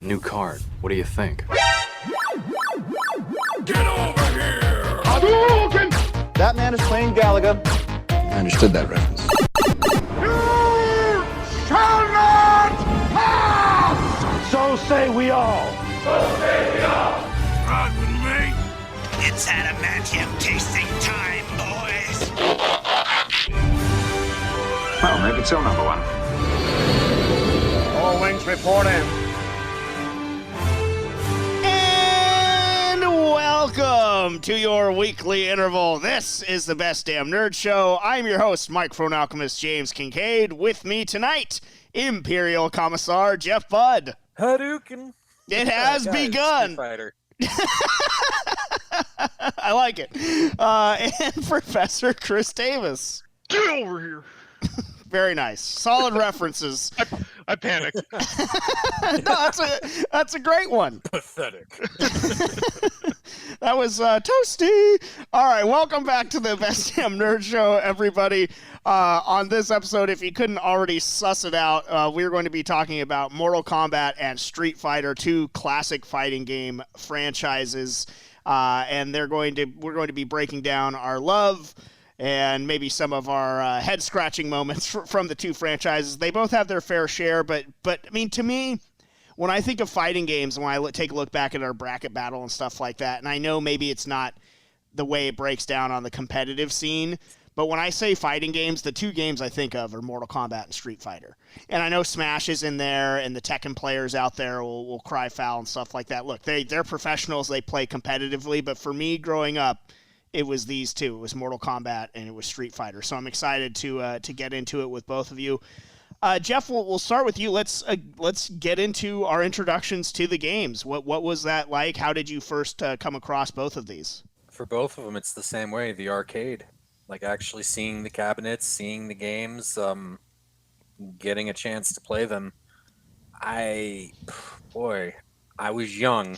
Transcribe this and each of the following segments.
New card. What do you think? Get over here! Hadouken! That man is playing Galaga. I understood that reference. You shall not pass! So say we all. So say we all. Ride with me. It's adamantium-tasting time, boys! Well, make it so, number one. All wings report in. And welcome to your weekly interval. This is the Best Damn Nerd Show. I'm your host, Microphone Alchemist James Kincaid. With me tonight, Imperial Commissar Jeff Budd. Hadouken! It has begun. Street Fighter. I like it. And Professor Chris Davis. Get over here. Very nice. Solid references. I panicked. No, that's a great one. Pathetic. That was toasty. All right, welcome back to the Best Damn Nerd Show, everybody. On this episode, if you couldn't already suss it out, we're going to be talking about Mortal Kombat and Street Fighter, two classic fighting game franchises, and we're going to be breaking down our love and maybe some of our head-scratching moments from the two franchises. They both have their fair share, but I mean, to me, when I think of fighting games, when I take a look back at our bracket battle and stuff like that, and I know maybe it's not the way it breaks down on the competitive scene, but when I say fighting games, the two games I think of are Mortal Kombat and Street Fighter. And I know Smash is in there, and the Tekken players out there will cry foul and stuff like that. Look, they're professionals, they play competitively, but for me growing up, it was these two. It was Mortal Kombat and it was Street Fighter. So I'm excited to get into it with both of you. Jeff, we'll start with you. Let's get into our introductions to the games. What was that like? How did you first come across both of these? For both of them, it's the same way. The arcade, like actually seeing the cabinets, seeing the games, getting a chance to play them. I was young.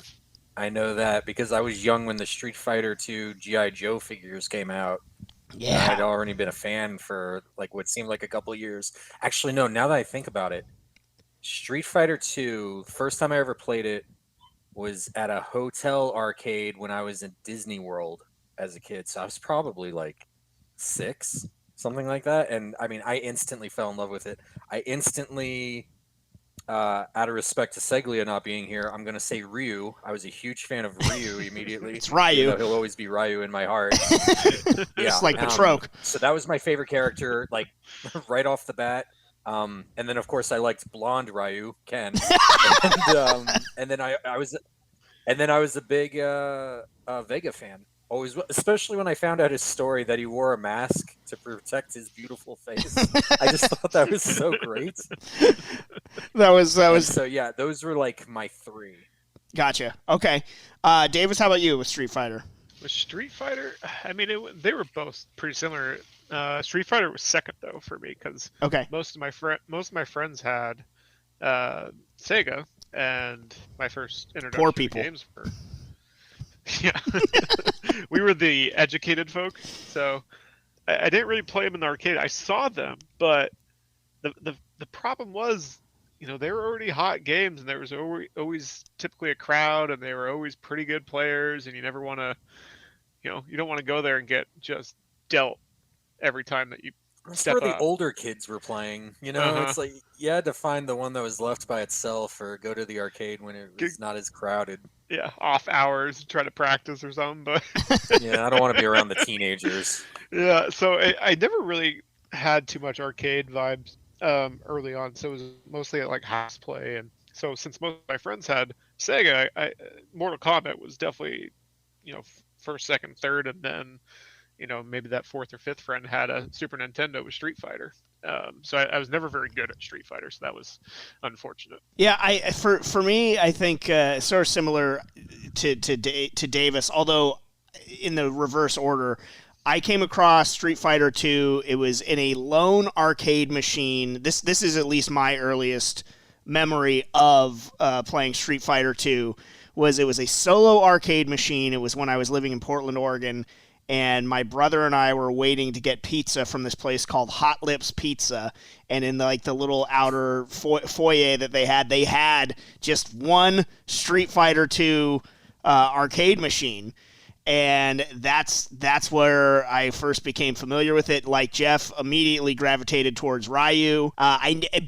I know that because I was young when the Street Fighter 2 G.I. Joe figures came out. Yeah. I'd already been a fan for like what seemed like a couple of years. Actually, no, now that I think about it, Street Fighter 2, first time I ever played it was at a hotel arcade when I was in Disney World as a kid. So I was probably like 6, something like that. And I mean, I instantly fell in love with it. I instantly... out of respect to Seglia not being here, I'm going to say Ryu. I was a huge fan of Ryu immediately. It's Ryu. He'll always be Ryu in my heart. Just like Patroke. So that was my favorite character, like, right off the bat. And then, of course, I liked blonde Ryu, Ken. and then I was a big Vega fan. Always, especially when I found out his story that he wore a mask to protect his beautiful face. I just thought that was so great. That was. So yeah, those were like my 3. Gotcha. Okay, Davis, how about you with Street Fighter? With Street Fighter, I mean, they were both pretty similar. Street Fighter was second though for me because most of my friends had Sega, and my first introduction to games were. Yeah, we were the educated folk, so I didn't really play them in the arcade. I saw them, but the problem was, they were already hot games, and there was always typically a crowd, and they were always pretty good players, and you never want to, you don't want to go there and get just dealt every time that you That's step where the up. older kids were playing. It's like you had to find the one that was left by itself, or go to the arcade when it was not as crowded. Yeah, off hours, try to practice or something, but Yeah, I don't want to be around the teenagers. yeah. So I never really had too much arcade vibes early on, so it was mostly like house play. And so since most of my friends had Sega, Mortal Kombat was definitely first, second, third, and then maybe that fourth or fifth friend had a Super Nintendo with Street Fighter. So I was never very good at Street Fighter, so that was unfortunate. Yeah, for me, I think sort of similar to Davis, although in the reverse order. I came across Street Fighter 2. It was in a lone arcade machine. This is at least my earliest memory of playing Street Fighter 2. It was a solo arcade machine. It was when I was living in Portland, Oregon. and my brother and I were waiting to get pizza from this place called Hot Lips Pizza, and in the little outer foyer that they had just one Street Fighter 2 arcade machine. And that's where I first became familiar with it. Like Jeff, immediately gravitated towards Ryu.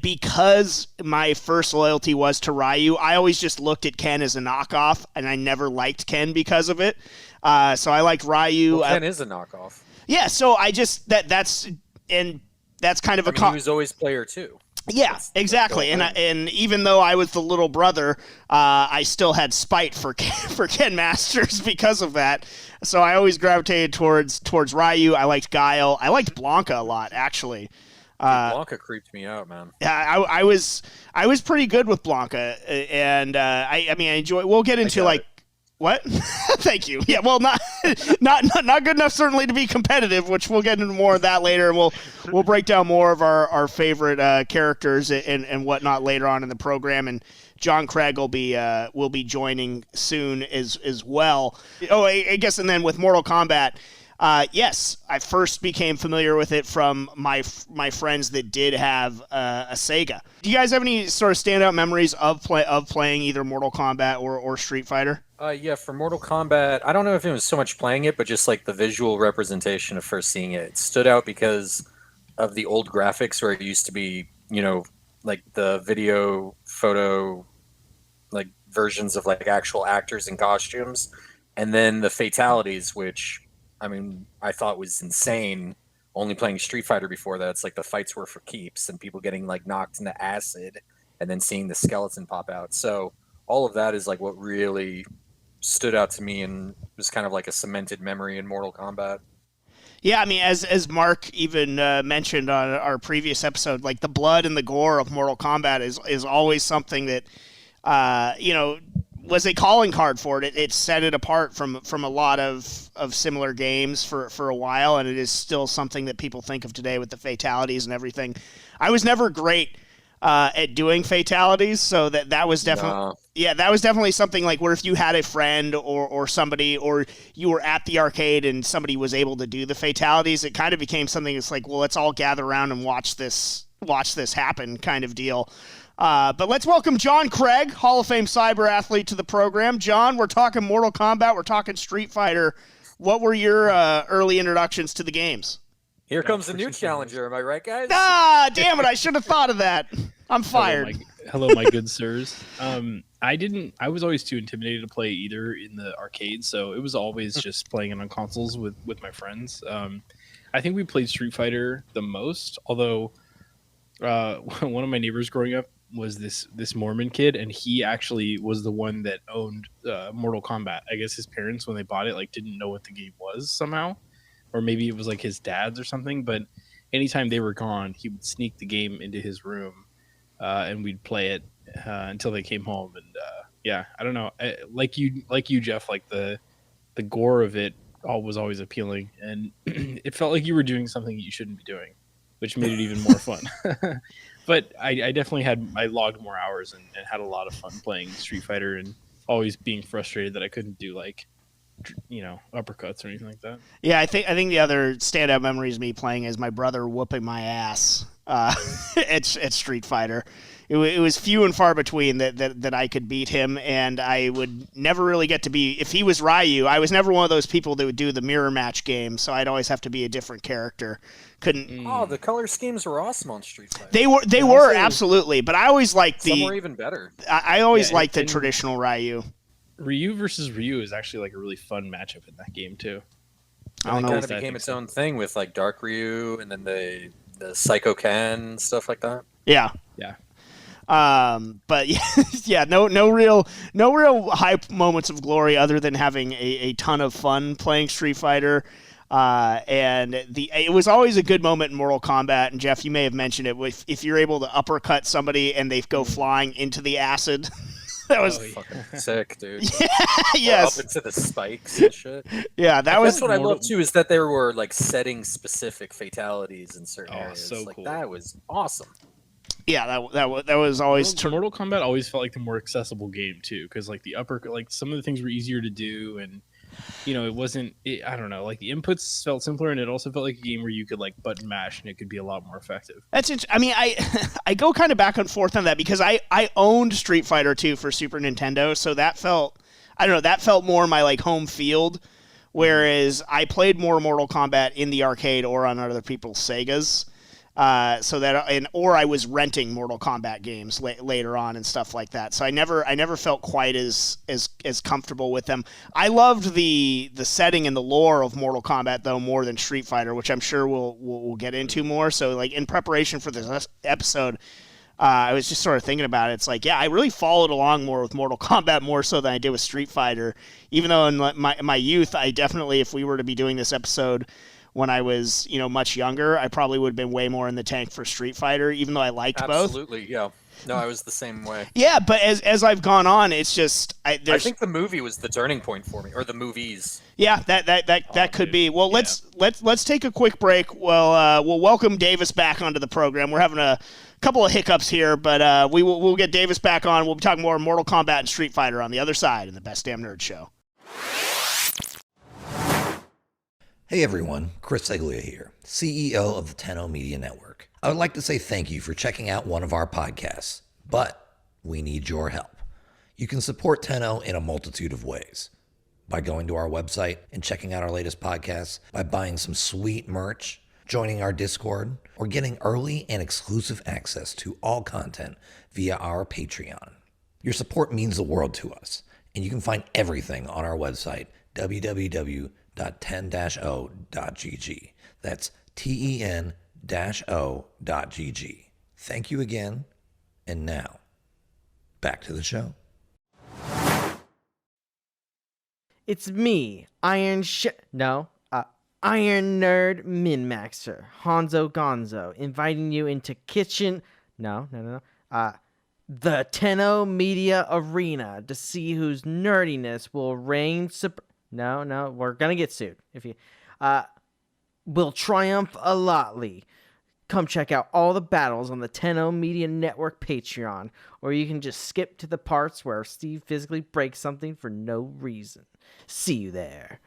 Because my first loyalty was to Ryu, I always just looked at Ken as a knockoff, and I never liked Ken because of it. So I liked Ryu. Well, Ken is a knockoff. Yeah, so I just that's kind of he was always player 2. Yeah, exactly. And even though I was the little brother, I still had spite for Ken Masters because of that. So I always gravitated towards Ryu. I liked Guile. I liked Blanca a lot, actually. Blanca creeped me out, man. Yeah, I was pretty good with Blanca, and I enjoy. We'll get into like. What? Thank you. Yeah, well, not good enough certainly to be competitive, which we'll get into more of that later, and we'll break down more of our favorite characters and whatnot later on in the program. And John Craig will be joining soon as well. Oh, I guess, and then with Mortal Kombat. Yes, I first became familiar with it from my friends that did have a Sega. Do you guys have any sort of standout memories of playing either Mortal Kombat or Street Fighter? Yeah, for Mortal Kombat, I don't know if it was so much playing it, but just like the visual representation of first seeing it. It stood out because of the old graphics where it used to be, like the video, photo, like versions of like actual actors in costumes. And then the fatalities, which... I thought was insane. Only playing Street Fighter before that, it's like the fights were for keeps and people getting like knocked into acid and then seeing the skeleton pop out. So all of that is like what really stood out to me and was kind of like a cemented memory in Mortal Kombat. Yeah, as Mark even mentioned on our previous episode, like the blood and the gore of Mortal Kombat is always something that, was a calling card for it. It set it apart from a lot of similar games for a while, and it is still something that people think of today with the fatalities and everything. I was never great at doing fatalities, so that was definitely that was definitely something like where if you had a friend or somebody, or you were at the arcade and somebody was able to do the fatalities, it kind of became something that's like, well, let's all gather around and watch this happen kind of deal. But let's welcome John Craig, Hall of Fame cyber athlete, to the program. John, we're talking Mortal Kombat, we're talking Street Fighter. What were your early introductions to the games? Here comes a new challenger, am I right, guys? Ah, damn it, I should have thought of that. I'm fired. Hello, my good sirs. I was always too intimidated to play either in the arcade, so it was always just playing it on consoles with my friends. I think we played Street Fighter the most, although one of my neighbors growing up was this Mormon kid, and he actually was the one that owned Mortal Kombat. I guess his parents, when they bought it, like didn't know what the game was somehow, or maybe it was like his dad's or something. But anytime they were gone, he would sneak the game into his room, and we'd play it until they came home. And I don't know, like you, Jeff, like the gore of it was always appealing, and it felt like you were doing something you shouldn't be doing, which made it even more fun. But I definitely I logged more hours and had a lot of fun playing Street Fighter, and always being frustrated that I couldn't do like, uppercuts or anything like that. Yeah, I think the other standout memories of me playing is my brother whooping my ass at Street Fighter. It was few and far between that I could beat him, and I would never really get to be, if he was Ryu, I was never one of those people that would do the mirror match game, so I'd always have to be a different character. Oh, the color schemes were awesome on Street Fighter. They were absolutely, but I always liked some were even better. I always liked the traditional Ryu. Ryu versus Ryu is actually like a really fun matchup in that game too. I don't know. It kind of became its own thing with like Dark Ryu and then the Psycho Ken, stuff like that. Yeah. But no real high moments of glory other than having a ton of fun playing Street Fighter. And it was always a good moment in Mortal Kombat. And Jeff, you may have mentioned it. If you're able to uppercut somebody and they go flying into the acid, that was fucking sick, dude. Yes. Up into the spikes and shit. Yeah, that's what I love too, is that there were like setting specific fatalities in certain areas. So like cool. That was awesome. Yeah, that was always Mortal Kombat always felt like the more accessible game too, because like the some of the things were easier to do, and it wasn't. I don't know. Like the inputs felt simpler, and it also felt like a game where you could like button mash, and it could be a lot more effective. I mean, I go kind of back and forth on that because I owned Street Fighter 2 for Super Nintendo, so that felt, I don't know, that felt more my like home field. Whereas I played more Mortal Kombat in the arcade or on other people's Segas. Or I was renting Mortal Kombat games later on and stuff like that. So I never felt quite as comfortable with them. I loved the setting and the lore of Mortal Kombat though more than Street Fighter, which I'm sure we'll get into more. So like in preparation for this episode, I was just sort of thinking about it. It's like, yeah, I really followed along more with Mortal Kombat more so than I did with Street Fighter. Even though in my youth, I definitely, if we were to be doing this episode when I was, much younger, I probably would have been way more in the tank for Street Fighter, even though I liked both. Absolutely, yeah. No, I was the same way. Yeah, but as I've gone on, it's just I think the movie was the turning point for me, or the movies. Yeah, that could be. Well, let's take a quick break. We'll welcome Davis back onto the program. We're having a couple of hiccups here, but we'll get Davis back on. We'll be talking more Mortal Kombat and Street Fighter on the other side in the Best Damn Nerd Show. Hey everyone, Chris Seglia here, CEO of the Tenno Media Network. I would like to say thank you for checking out one of our podcasts, but we need your help. You can support Tenno in a multitude of ways. By going to our website and checking out our latest podcasts, by buying some sweet merch, joining our Discord, or getting early and exclusive access to all content via our Patreon. Your support means the world to us, and you can find everything on our website, www.ten-o.gg. That's ten-o.gg. Thank you again, and now, back to the show. It's me, Iron Nerd Min-Maxer, Hanzo Gonzo, inviting you into the Tenno Media Arena to see whose nerdiness will reign we're gonna get sued if you will triumph a lotly. Come check out all the battles on the Tenno Media Network Patreon, or you can just skip to the parts where Steve physically breaks something for no reason. See you there.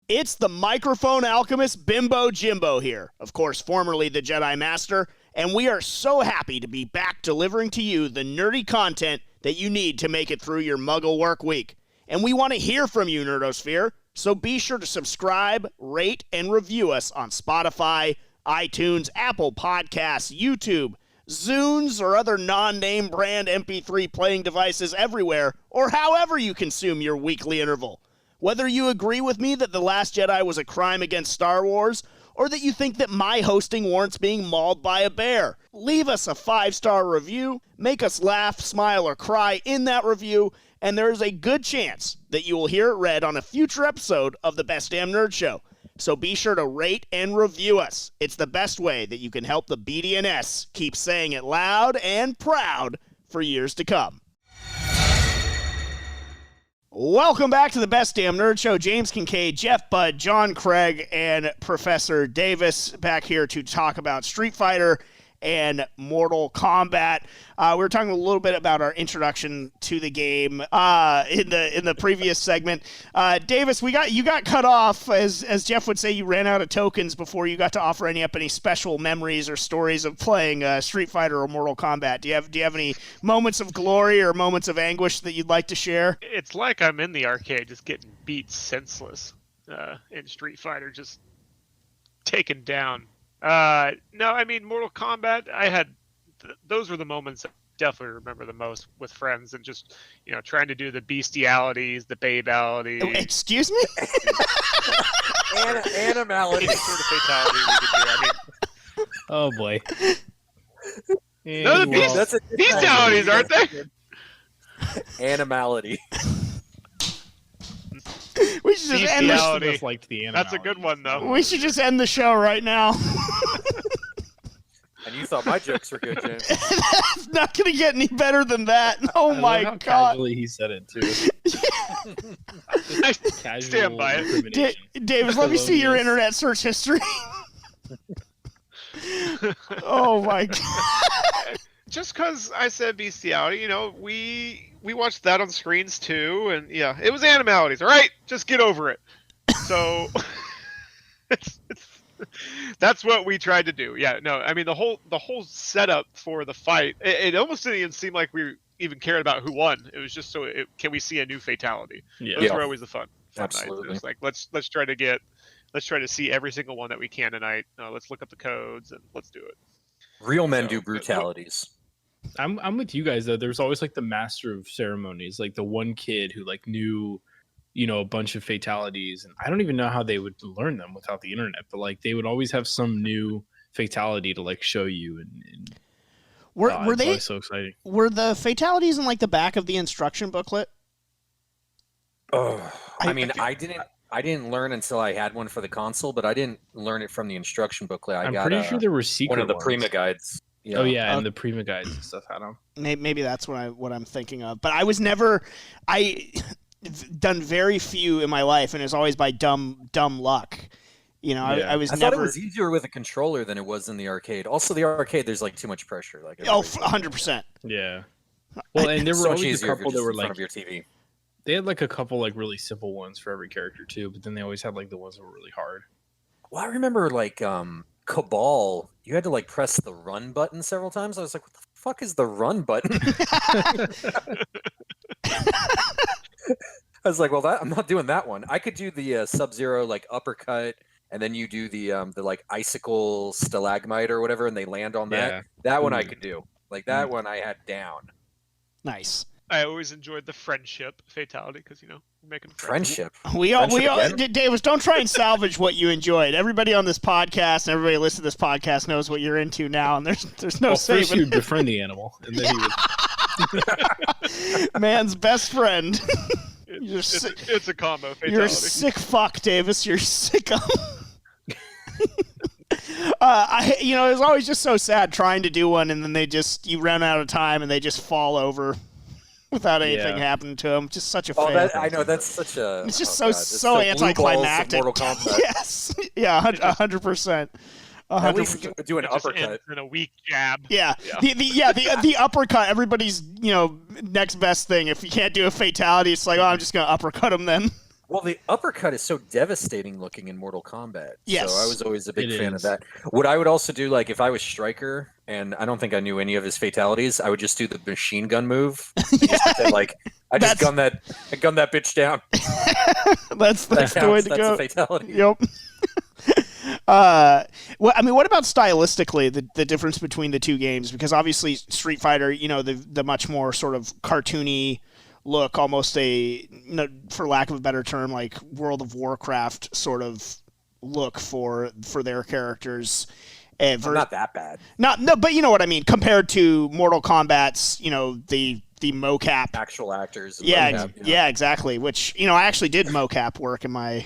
It's the microphone alchemist Bimbo Jimbo here, of course formerly the Jedi Master, and we are so happy to be back delivering to you the nerdy content that you need to make it through your Muggle work week. And we want to hear from you, Nerdosphere, so be sure to subscribe, rate, and review us on Spotify, iTunes, Apple Podcasts, YouTube, Zunes, or other non-name brand MP3 playing devices everywhere, or however you consume your weekly interval. Whether you agree with me that The Last Jedi was a crime against Star Wars, or that you think that my hosting warrants being mauled by a bear, leave us a 5-star review, make us laugh, smile, or cry in that review, and there is a good chance that you will hear it read on a future episode of the Best Damn Nerd Show. So be sure to rate and review us. It's the best way that you can help the BDNS keep saying it loud and proud for years to come. Welcome back to the Best Damn Nerd Show. James Kincaid, Jeff Budd, John Craig, and Professor Davis back here to talk about Street Fighter and Mortal Kombat. We were talking a little bit about our introduction to the game in the previous segment. Davis, you got cut off, as Jeff would say, you ran out of tokens before you got to offer any special memories or stories of playing Street Fighter or Mortal Kombat. Do you have any moments of glory or moments of anguish that you'd like to share? It's like I'm in the arcade just getting beat senseless in Street Fighter, just taken down. No, I mean, Mortal Kombat, I had, those were the moments I definitely remember the most with friends and just, trying to do the bestialities, the babalities. Excuse me? Animality. Any sort of fatality we could do. I mean, oh boy. No, the bestialities, aren't they? Animality. We should just end this. Like the That's a good one, though. We should just end the show right now. And you thought my jokes were good, James. It's not going to get any better than that. Oh my God. Casually he said it too. I stand by it. Davis, let me see your internet search history. Oh my God. just because I said bestiality, you know, we watched that on screens too, and yeah, it was animalities. All right, just get over it. So that's what we tried to do. Yeah, no, I mean the whole setup for the fight, it almost didn't even seem like we even cared about who won. It was just can we see a new fatality? Yeah, those were always the fun Absolutely. nights. It was like let's try to see every single one that we can tonight. Let's look up the codes and let's do it. Real men do brutalities. I'm with you guys though. There's always like the master of ceremonies, like the one kid who like knew, you know, a bunch of fatalities, and I don't even know how they would learn them without the internet, but like they would always have some new fatality to like show you, and were they so exciting? Were the fatalities in like the back of the instruction booklet? Oh, I mean, I didn't learn until I had one for the console, but I didn't learn it from the instruction booklet. I'm pretty sure there were secret one of the ones. Prima guides. Yeah. Oh yeah, and the Prima guides and stuff had them. Maybe that's what I'm thinking of. But I've done very few in my life, and it's always by dumb luck. You know, Yeah. I thought it was easier with a controller than it was in the arcade. Also, the arcade, there's like too much pressure. Like 100%. Yeah. Well, and there were so much always a easier if couple you're that were just in front like of your TV. they had like a couple like really simple ones for every character too, but then they always had like the ones that were really hard. Well, I remember like Cabal, you had to like press the run button several times. I was like, what the fuck is the run button? I was like, well, I'm not doing that one. I could do the Sub-Zero like uppercut, and then you do the like icicle stalagmite or whatever, and they land on that. Yeah. That one I could do. Like that one I had down. Nice. I always enjoyed the friendship fatality because, you know, we're making friends. Friendship. We all, Davis, don't try and salvage what you enjoyed. Everybody on this podcast and everybody listening to this podcast knows what you're into now, and there's no saving. First you befriend the animal, and then he would... Man's best friend. It's a combo fatality. You're a sick fuck, Davis. You're sicko. You know, it was always just so sad trying to do one, and then you run out of time, and they just fall over without anything happening to them. Just such a fail. I know, that's such a... It's just God, so anticlimactic. Mortal Kombat. Yes. Yeah, 100%. At least do an uppercut. And a weak jab. Yeah. The uppercut, everybody's, you know, next best thing. If you can't do a fatality, it's like, oh, I'm just going to uppercut him then. Well, the uppercut is so devastating looking in Mortal Kombat. Yes. So I was always a big fan of that. What I would also do, like if I was Stryker, and I don't think I knew any of his fatalities, I would just do the machine gun move. I just gun that bitch down. That's the way to go. That's a fatality. Yep. Well, I mean, what about stylistically the difference between the two games? Because obviously Street Fighter, you know, the much more sort of cartoony look, almost a, you know, for lack of a better term, like World of Warcraft sort of look for their characters. Not that bad. No, but you know what I mean. Compared to Mortal Kombat's, you know, the mocap, actual actors. Yeah, yeah, exactly. Which, you know, I actually did mocap work in my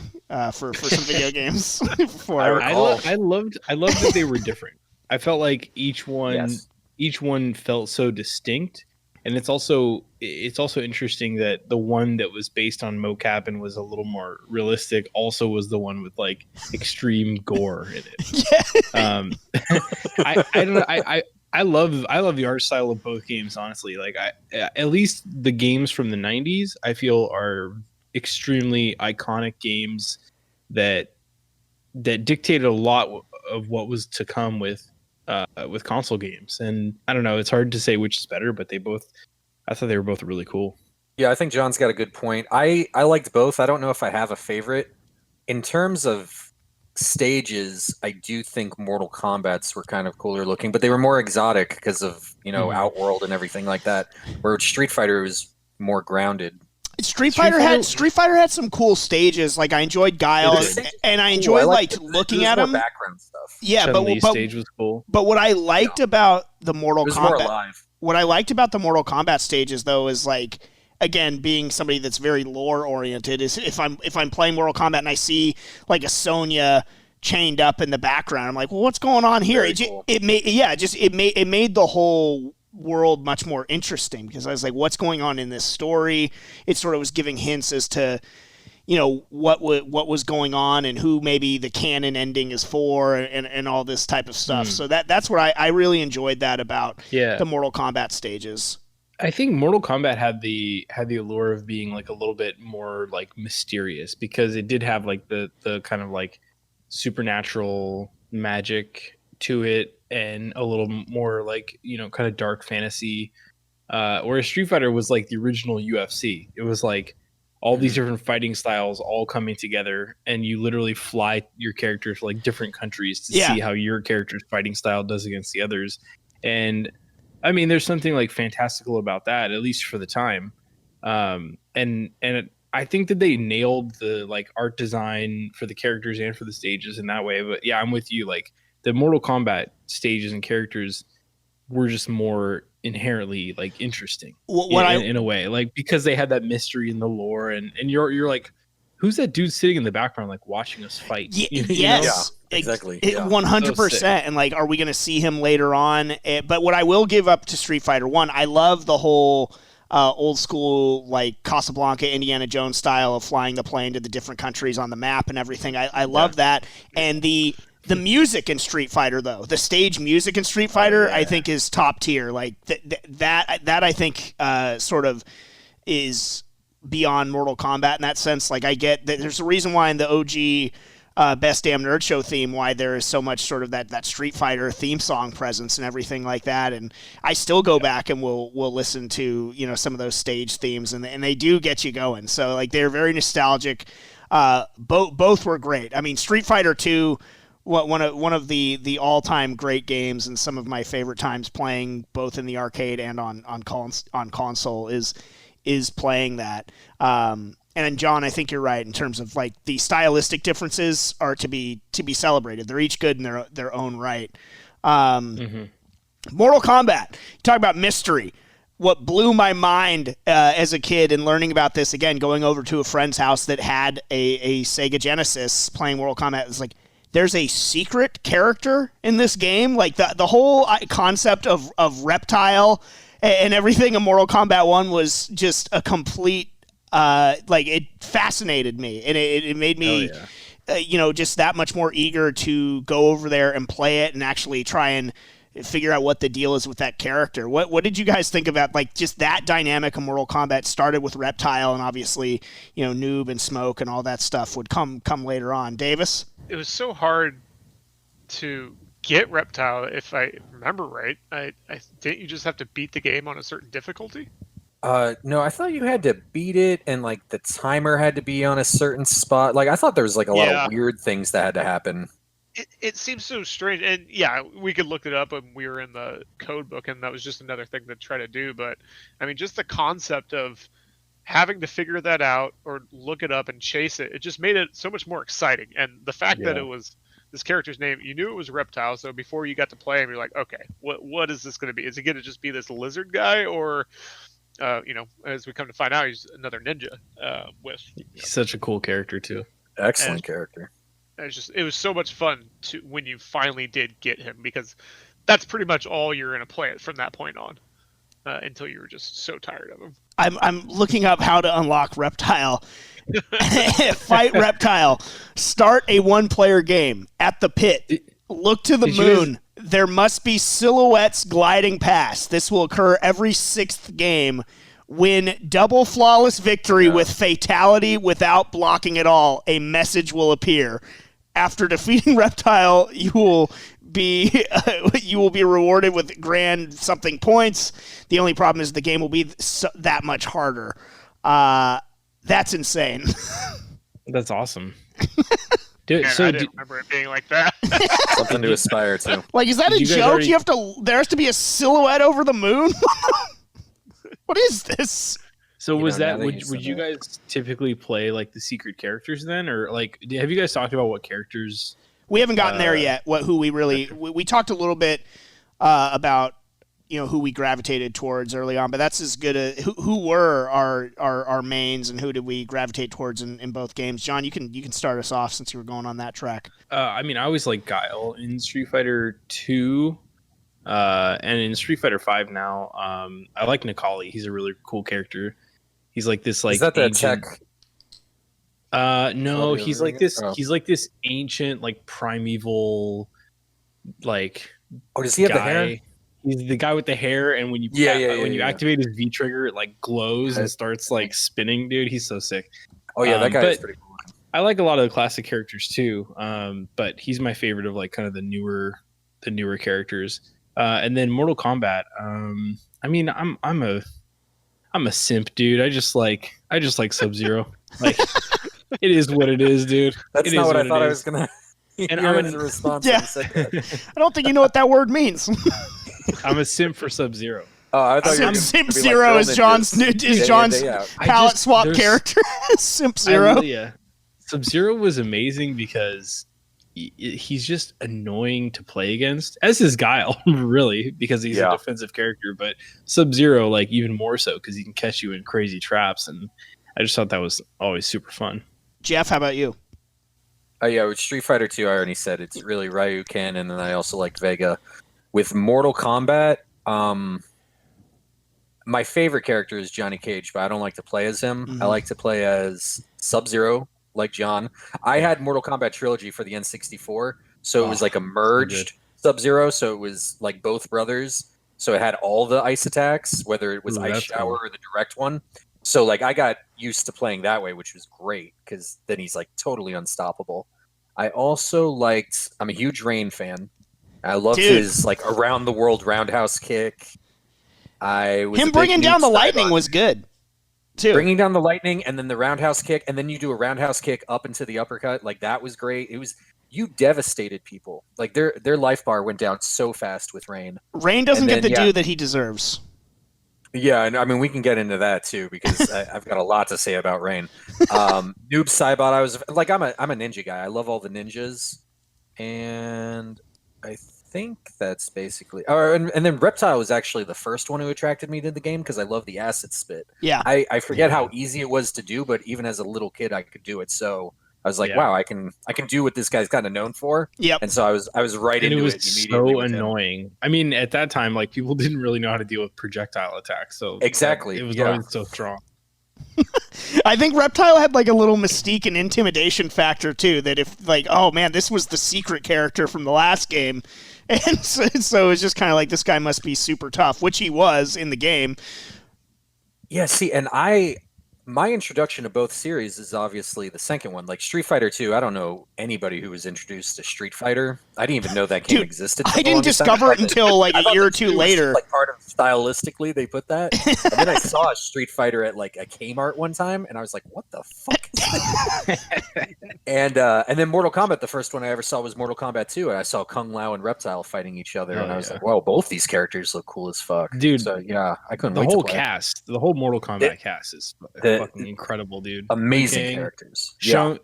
for some video games before. I loved that they were different. I felt like each one felt so distinct. And it's also interesting that the one that was based on mocap and was a little more realistic also was the one with like extreme gore in it. I don't know. I love the art style of both games. Honestly, like at least the games from the 90s, I feel are extremely iconic games that dictated a lot of what was to come with console games. And I don't know, it's hard to say which is better, but I thought they were both really cool. Yeah, I think John's got a good point. I liked both. I don't know if I have a favorite. In terms of stages, I do think Mortal Kombat's were kind of cooler looking, but they were more exotic because of, you know, Outworld and everything like that, where Street Fighter was more grounded. Street Fighter had some cool stages. Like I enjoyed Guile, and I enjoyed looking at them. Background stuff. Yeah, but stage was cool. But what I liked about the Mortal Kombat, more alive. What I liked about the Mortal Kombat stages, though, is like, again, being somebody that's very lore oriented, is if I'm playing Mortal Kombat and I see like a Sonya chained up in the background, I'm like, well, what's going on here? It made the whole world much more interesting, because I was like, what's going on in this story? It sort of was giving hints as to, what was going on and who maybe the canon ending is for and all this type of stuff. So that's where I really enjoyed that about the Mortal Kombat stages. I think Mortal Kombat had the allure of being like a little bit more like mysterious, because it did have like the kind of like supernatural magic to it and a little more like, kind of dark fantasy. Whereas Street Fighter was like the original UFC. It was like all these different fighting styles all coming together, and you literally fly your characters to like different countries to see how your character's fighting style does against the others. And I mean, there's something like fantastical about that, at least for the time. And I think that they nailed the like art design for the characters and for the stages in that way. But yeah, I'm with you. Like the Mortal Kombat stages and characters were just more inherently like interesting in a way, like because they had that mystery in the lore, and you're like, who's that dude sitting in the background like watching us fight? Yes, exactly. 100%. And like, are we going to see him later on? But what I will give up to Street Fighter 1, I love the whole old school like Casablanca, Indiana Jones style of flying the plane to the different countries on the map and everything. I love that. And the music in Street Fighter, though, the stage music in Street Fighter, I think is top tier. Like that I think sort of is beyond Mortal Kombat in that sense. Like I get that there's a reason why in the OG Best Damn Nerd Show theme, why there is so much sort of that Street Fighter theme song presence and everything like that. And I still go back and will listen to some of those stage themes, and they do get you going. So like they're very nostalgic. Both were great. I mean, Street Fighter 2. One of the all-time great games, and some of my favorite times playing both in the arcade and on console is playing that. And John, I think you're right in terms of like the stylistic differences are to be celebrated. They're each good in their own right. Mortal Kombat. You talk about mystery. What blew my mind as a kid and learning about this again, going over to a friend's house that had a Sega Genesis playing Mortal Kombat, was like, there's a secret character in this game. Like the whole concept of Reptile and everything in Mortal Kombat 1 was just a complete, like it fascinated me. And it made me, just that much more eager to go over there and play it and actually try and figure out what the deal is with that character. What did you guys think about like just that dynamic of Mortal Kombat? Started with Reptile, and obviously, Noob and Smoke and all that stuff would come later on. Davis? It was so hard to get Reptile, if I remember right. I didn't you just have to beat the game on a certain difficulty? No, I thought you had to beat it, and like the timer had to be on a certain spot. Like I thought there was like a lot of weird things that had to happen. It seems so strange, and yeah, we could look it up when we were in the code book, and that was just another thing to try to do. But I mean, just the concept of having to figure that out or look it up and chase it just made it so much more exciting. And the fact that it was this character's name, you knew it was Reptile, so before you got to play him, you're like, okay, what is this going to be? Is it going to just be this lizard guy, or as we come to find out, he's another ninja He's such a cool character too. Excellent character. It was so much fun to when you finally did get him, because that's pretty much all you're going to play it from that point on, until you were just so tired of him. I'm looking up how to unlock Reptile. Fight Reptile. Start a one-player game at the pit. Look to the moon. There must be silhouettes gliding past. This will occur every 6th game. Win double flawless victory with fatality without blocking at all. A message will appear. After defeating Reptile, you will be rewarded with grand something points. The only problem is the game will be that much harder. That's insane. That's awesome. Dude, I didn't remember it being like that. Something to aspire to. Like, is that a joke? There has to be a silhouette over the moon? What is this? So would you guys typically play like the secret characters then, or like have you guys talked about what characters? We haven't gotten there yet. Who we really we talked a little bit about who we gravitated towards early on, but that's as good as who were our mains and who did we gravitate towards in both games. John, you can start us off since you were going on that track. I mean, I always like Guile in Street Fighter 2. And in Street Fighter 5 now, I like Nikali. He's a really cool character. He's like this like is that the tech? No, he's like this. He's like this ancient, like primeval, like. Oh, does he have the hair? He's the guy with the hair, and when you you activate his V trigger, it like glows and starts like spinning. Dude, he's so sick. Oh yeah, that guy is pretty cool. I like a lot of the classic characters too, but he's my favorite of like kind of the newer characters. And then Mortal Kombat. I mean, I'm a simp, dude. I just like Sub-Zero. Like, it is what it is, dude. That's not what I thought I was gonna. And I'm in response. Yeah. I don't think you know what that word means. I'm a simp for Sub-Zero. Oh, I thought you were Simp Zero is John's palette swap character. Simp Zero. Yeah, Sub-Zero was amazing because he's just annoying to play against, as is Guile, really, because he's a defensive character. But Sub-Zero, like, even more so because he can catch you in crazy traps, and I just thought that was always super fun. Jeff, how about you? Oh yeah, with Street Fighter 2, I already said it's really Ryu Ken, and then I also liked Vega. With Mortal Kombat, my favorite character is Johnny Cage, but I don't like to play as him. Mm-hmm. I like to play as Sub-Zero, like John. I had Mortal Kombat Trilogy for the N64, so it was like a merged Sub-Zero, so it was like both brothers. So it had all the ice attacks, whether it was Ice Shower or the direct one. So like I got used to playing that way, which was great because then he's like totally unstoppable. I also liked. I'm a huge Rain fan. I loved his like around the world roundhouse kick. Him bringing down the lightning was good too. Bringing down the lightning and then the roundhouse kick, and then you do a roundhouse kick up into the uppercut. Like that was great. It was you devastated people. Like their life bar went down so fast with Rain. Rain doesn't get the due that he deserves. Yeah, and I mean we can get into that too because I've got a lot to say about Rain. Noob Saibot, I was like I'm a ninja guy. I love all the ninjas, and I think that's basically. And then Reptile was actually the first one who attracted me to the game because I love the acid spit. Yeah, I forget how easy it was to do, but even as a little kid, I could do it. So I was like, wow, I can do what this guy's kind of known for. Yep. And so I was right into it immediately. So annoying. I mean, at that time, like people didn't really know how to deal with projectile attacks. So exactly, it was always so strong. I think Reptile had like a little mystique and intimidation factor too. That if like, oh man, this was the secret character from the last game, and so it's just kind of like this guy must be super tough, which he was in the game. Yeah. See, and my introduction to both series is obviously the second one. Like Street Fighter 2, I don't know anybody who was introduced to Street Fighter. I didn't even know that game existed. I didn't discover it until like a year or two later. Like part of stylistically, they put that. And then I saw a Street Fighter at like a Kmart one time, and I was like, "What the fuck?" And then Mortal Kombat, the first one I ever saw was Mortal Kombat 2, and I saw Kung Lao and Reptile fighting each other, and I was like, "Wow, both these characters look cool as fuck, dude." So yeah, I couldn't. The wait whole to play. cast, the whole Mortal Kombat cast is fucking incredible, dude. Amazing characters. Yeah.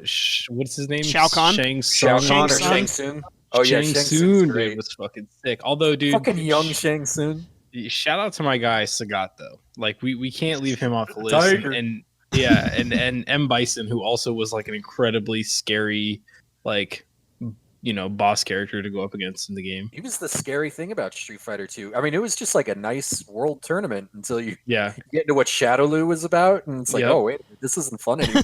What's his name? Shao Kahn? Shao Kahn or Shang Tsung? Oh yeah, Shang Tsung dude, was fucking sick. Although, dude, fucking young Shang Tsung. Shout out to my guy Sagat though. Like we can't leave him off the list. And yeah, and M Bison, who also was like an incredibly scary, like, you know, boss character to go up against in the game. He was the scary thing about Street Fighter 2. I mean, it was just like a nice world tournament until you get into what Shadowloo was about, and it's like, oh wait, this isn't fun anymore.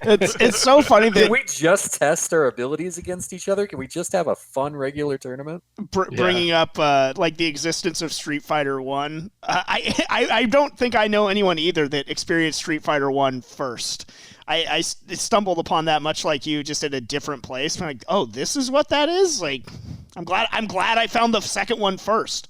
it's so funny that can we just test our abilities against each other? Can we just have a fun regular tournament? Bringing up like the existence of Street Fighter 1. I don't think I know anyone either that experienced Street Fighter 1 first. I stumbled upon that much like you, just at a different place. I'm like, oh, this is what that is? Like, I'm glad I found the second one first.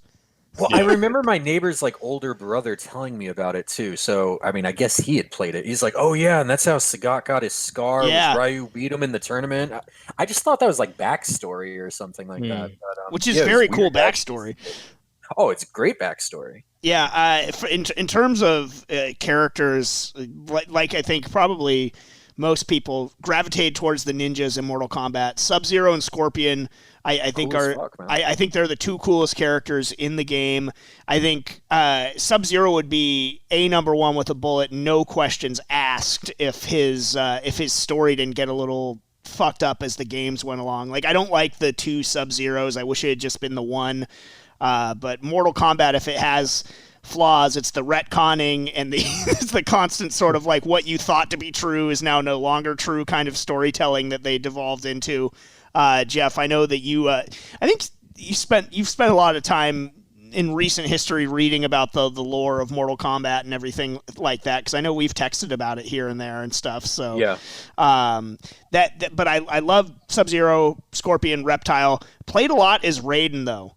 Well, I remember my neighbor's like older brother telling me about it too. So, I mean, I guess he had played it. He's like, oh yeah, and that's how Sagat got his scar. Yeah. Ryu beat him in the tournament. I just thought that was like backstory or something like that. But, which is very cool backstory. Oh, it's a great backstory. Yeah, in terms of characters, like I think probably most people gravitate towards the ninjas in Mortal Kombat. Sub-Zero and Scorpion, I think I think they're the two coolest characters in the game. I think Sub-Zero would be number one with a bullet, no questions asked, if his story didn't get a little fucked up as the games went along. Like, I don't like the two Sub-Zeros. I wish it had just been the one. But Mortal Kombat, if it has flaws. It's the retconning and it's the constant sort of like what you thought to be true is now no longer true kind of storytelling that they devolved into. Jeff, I know that I think you've spent a lot of time in recent history reading about the lore of Mortal Kombat and everything like that, because I know we've texted about it here and there and stuff. So yeah, but I love Sub-Zero, Scorpion, Reptile. Played a lot as Raiden though,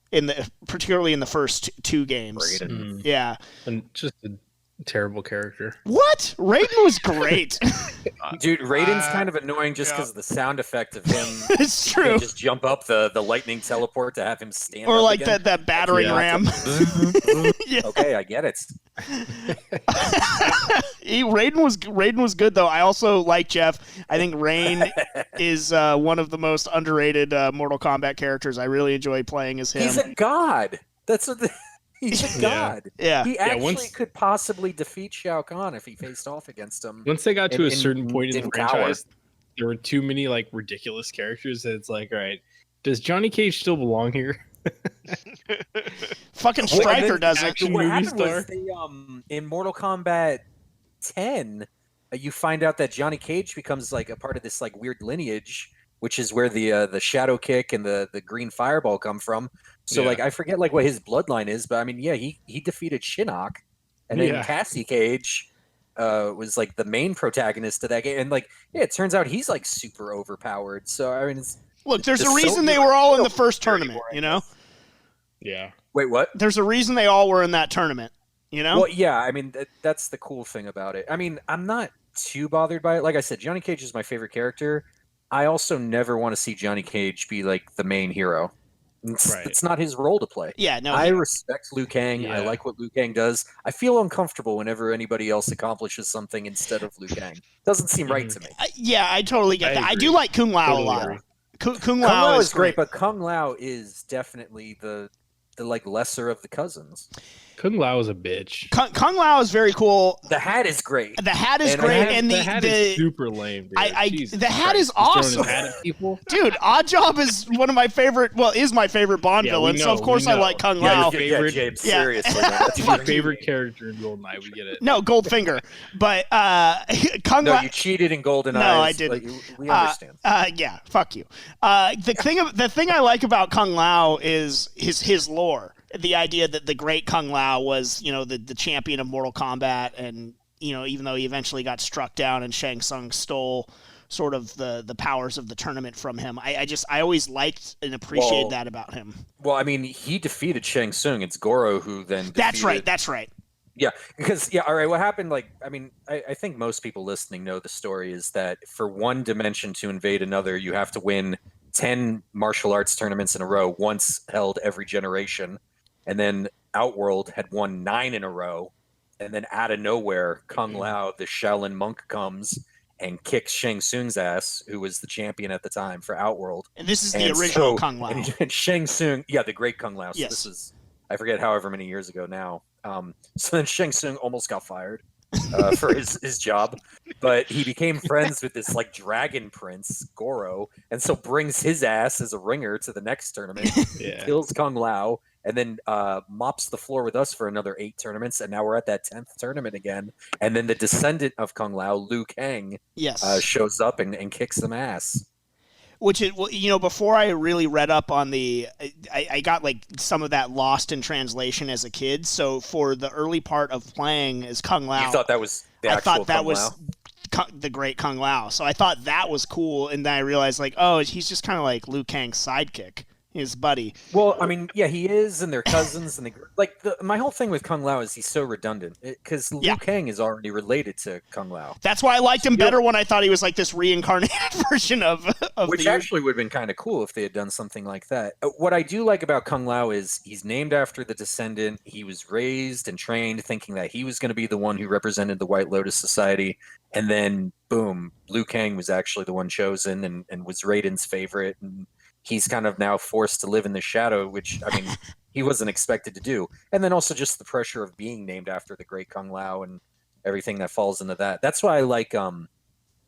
particularly in the first 2 games. Raiden. Yeah, and just a terrible character. What? Raiden was great. Dude, Raiden's kind of annoying just because of the sound effect of him. It's true. Just jump up the lightning teleport to have him stand or up like again. that battering ram. Yeah. Okay, I get it. Raiden was good though. I also like Jeff. I think Rain is one of the most underrated Mortal Kombat characters. I really enjoy playing as him. He's a god. That's what he's a god. Yeah. He actually could possibly defeat Shao Kahn if he faced off against him. Once they got to a certain point in the Cower. franchise, there were too many like ridiculous characters that it's like, all right, does Johnny Cage still belong here? Fucking Stryker doesn't. What happened was in Mortal Kombat 10, you find out that Johnny Cage becomes like a part of this like weird lineage, which is where the shadow kick and the green fireball come from. So like I forget like what his bloodline is, but I mean he defeated Shinnok, and then Cassie Cage was like the main protagonist of that game, and like it turns out he's like super overpowered. So I mean, there's a reason they were all in the first tournament, you know? Yeah. Wait, what? There's a reason they all were in that tournament, you know? Well, yeah, I mean that's the cool thing about it. I mean, I'm not too bothered by it. Like I said, Johnny Cage is my favorite character. I also never want to see Johnny Cage be like the main hero. It's not his role to play. Yeah, no. I respect Liu Kang. Yeah. I like what Liu Kang does. I feel uncomfortable whenever anybody else accomplishes something instead of Liu Kang. Doesn't seem right to me. Yeah, I totally get that. I do like Kung Lao a lot. Kung Lao is great, but Kung Lao is definitely the like lesser of the cousins. Kung Lao is a bitch. Kung Lao is very cool. The hat is great. The hat is great, and the hat is super lame. Dude. The hat is awesome. Hat at people. Dude, Oddjob is one of my favorite. Well, is my favorite Bond villain. So of course I like Kung Lao. James, seriously, that's your favorite character in GoldenEye. We get it. No, Goldfinger, but Kung Lao. No, you cheated in GoldenEye. No, I didn't. We understand. Yeah, fuck you. The thing I like about Kung Lao is his lore. The idea that the great Kung Lao was, the champion of Mortal Kombat, and even though he eventually got struck down and Shang Tsung stole sort of the powers of the tournament from him, I always liked and appreciated that about him. Well, I mean, he defeated Shang Tsung. It's Goro who then defeated... That's right. Yeah, because all right. What happened? Like, I mean, I think most people listening know the story is that for one dimension to invade another, you have to win 10 martial arts tournaments in a row, once held every generation. And then Outworld had won 9 in a row, and then out of nowhere, Kung Lao, the Shaolin monk, comes and kicks Shang Tsung's ass, who was the champion at the time for Outworld. And this is the original Kung Lao. And Shang Tsung, the great Kung Lao. So yes. This is, I forget however many years ago now. So then Shang Tsung almost got fired for his job, but he became friends with this like dragon prince, Goro, and so brings his ass as a ringer to the next tournament, kills Kung Lao, and then mops the floor with us for another 8 tournaments, and now we're at that 10th tournament again. And then the descendant of Kung Lao, Liu Kang, shows up and kicks some ass. Which is, before I really read up on I got like some of that lost in translation as a kid. So for the early part of playing as Kung Lao, you thought that was the great Kung Lao. So I thought that was cool, and then I realized like, oh, he's just kind of like Liu Kang's sidekick. His buddy. Well, I mean, yeah, he is, and they're cousins, and my whole thing with Kung Lao is he's so redundant because Liu Kang is already related to Kung Lao. That's why I liked him better when I thought he was like this reincarnated version of which actually would have been kind of cool if they had done something like that. What I do like about Kung Lao is he's named after the descendant. He was raised and trained thinking that he was going to be the one who represented the White Lotus Society, and then boom, Liu Kang was actually the one chosen and was Raiden's favorite, and he's kind of now forced to live in the shadow, which, I mean, he wasn't expected to do. And then also just the pressure of being named after the great Kung Lao and everything that falls into that. That's why I like,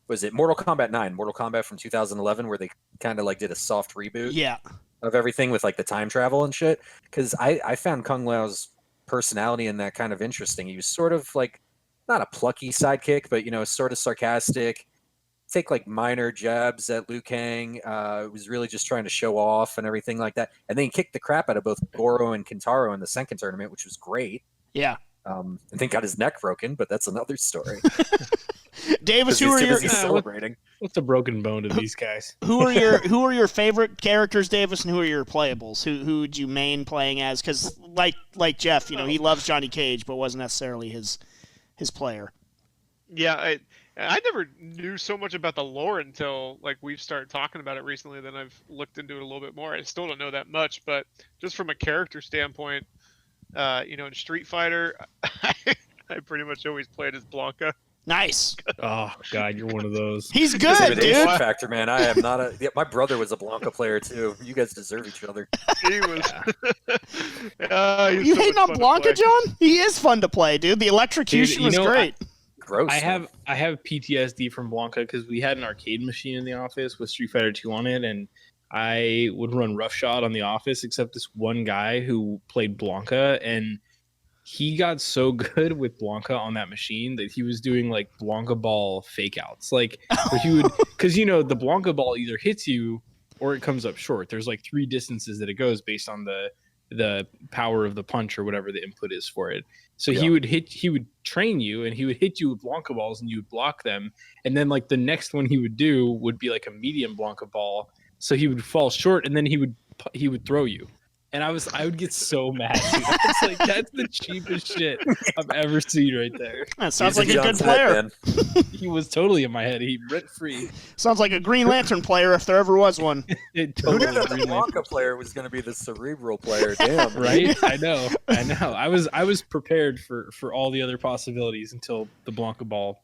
was it Mortal Kombat 9? Mortal Kombat from 2011, where they kind of like did a soft reboot of everything with like the time travel and shit. Because I found Kung Lao's personality and that kind of interesting. He was sort of like not a plucky sidekick, but sort of sarcastic. Take like minor jabs at Liu Kang. Was really just trying to show off and everything like that. And then he kicked the crap out of both Goro and Kintaro in the Senkin tournament, which was great. Yeah. I think got his neck broken, but that's another story. Davis, who are your celebrating? What's the broken bone to these guys? Who are your favorite characters, Davis, and who are your playables? Who would you main playing as? Because like Jeff, he loves Johnny Cage, but wasn't necessarily his player. Yeah, I never knew so much about the lore until like we've started talking about it recently. Then I've looked into it a little bit more. I still don't know that much, but just from a character standpoint, in Street Fighter, I pretty much always played as Blanca. Nice. Oh God, you're one of those. He's good, dude. Factor, man. I am not a. Yeah, my brother was a Blanca player too. You guys deserve each other. He was. You hating on Blanca, John? He is fun to play, dude. The electrocution was great. Gross. I have PTSD from Blanca because we had an arcade machine in the office with Street Fighter 2 on it, and I would run roughshod on the office, except this one guy who played Blanca, and he got so good with Blanca on that machine that he was doing like Blanca ball fake outs. Like he would, because the Blanca ball either hits you or it comes up short. There's like 3 distances that it goes based on the power of the punch or whatever the input is for it. So he would train you and he would hit you with Blanca balls and you would block them. And then like the next one he would do would be like a medium Blanca ball. So he would fall short and then he would throw you. And I would get so mad. It's like, that's the cheapest shit I've ever seen right there. That sounds like a good player. He was totally in my head. He rent free. Sounds like a Green Lantern player if there ever was one. Who knew that the Blanca player was going to be the cerebral player? Damn. Right? I know. I was prepared for all the other possibilities until the Blanca ball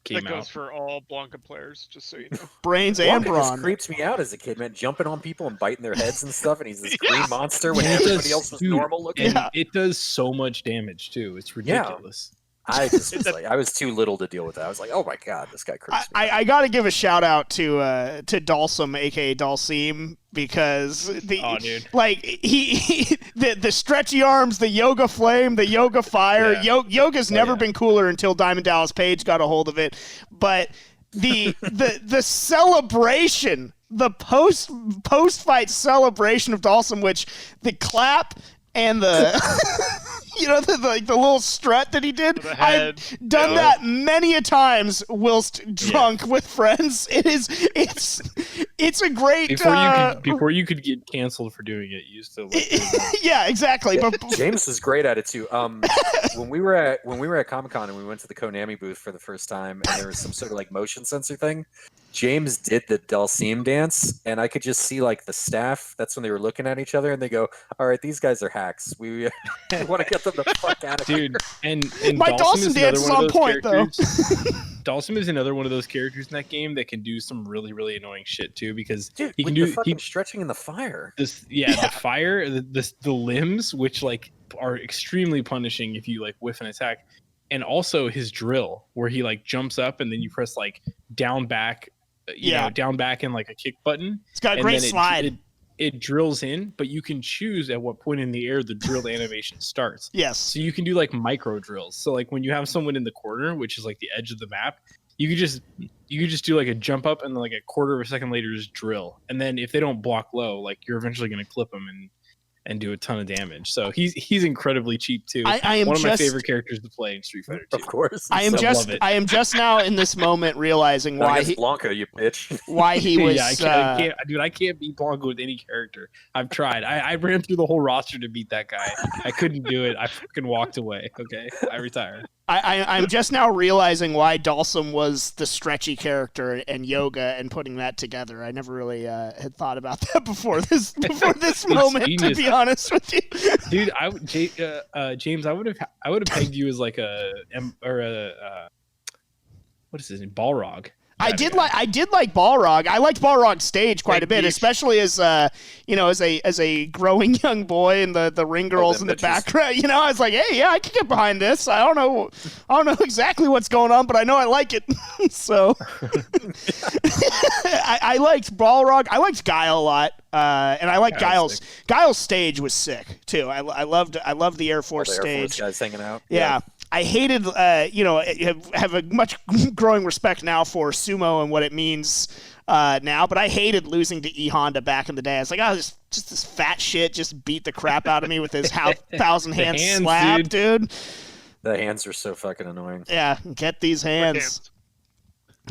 came out. That goes for all Blanca players, just so you know. Brains Blanca and brawn. just creeps me out as a kid, man. Jumping on people and biting their heads and stuff, and he's this green monster when everybody else was normal looking. And it does so much damage too. It's ridiculous. Yeah. I just was like, I was too little to deal with that. I was like, oh my God, this guy creeps me out. I got to give a shout out to Dalsum, aka Dalsim, because the stretchy arms, the yoga flame, the yoga fire. Yoga's never been cooler until Diamond Dallas Page got a hold of it. But the celebration, the post fight celebration of Dalsum, which the clap and the the little strut that he did. I've done that many a times whilst drunk with friends. It's a great before you could get canceled for doing it. You used to yeah, exactly. But James was great at it too. When we were at Comic-Con and we went to the Konami booth for the first time, and there was some sort of like motion sensor thing. James did the Dalsim dance, and I could just see like the staff. That's when they were looking at each other, and they go, "All right, these guys are hacks. We want to get them the fuck out of here." Dude, and my Dalsim dance is on point though. Dalsim is another one of those characters in that game that can do some really, really annoying shit too, because he can do fucking stretching in the fire. The fire, the limbs, which like are extremely punishing if you like whiff an attack, and also his drill, where he like jumps up and then you press like down back. Down back and like a kick button. It's got a great slide. It drills in, but you can choose at what point in the air the drill animation starts. Yes. So you can do like micro drills. So like when you have someone in the corner, which is like the edge of the map, you could just do like a jump up and then like a quarter of a second later just drill. And then if they don't block low, like you're eventually going to clip them and do a ton of damage. So he's incredibly cheap too. I am one of my favorite characters to play in Street Fighter 2. Of course. I am just now in this moment realizing why Blanca, you bitch. Why he was I can't beat Blanca with any character. I've tried. I ran through the whole roster to beat that guy. I couldn't do it. I fucking walked away. Okay. I retired. I'm just now realizing why Dalsum was the stretchy character and Yoga and putting that together. I never really had thought about that before this moment, to be honest with you. Dude, James, I would have pegged you as like what is his name? Balrog. I did like Balrog. I liked Balrog's stage quite a bit, especially as as a growing young boy and the ring girls in the background. You know, I was like, hey, yeah, I can get behind this. I don't know exactly what's going on, but I know I like it. So I liked Balrog. I liked Guile a lot, and I liked Guile's stage was sick too. I loved the Air Force stage. Air Force guys hanging out. Yeah. I hated, have a much growing respect now for sumo and what it means now, but I hated losing to E Honda back in the day. I was like, just this fat shit just beat the crap out of me with his thousand hand slap, dude. The hands are so fucking annoying. Yeah, get these hands.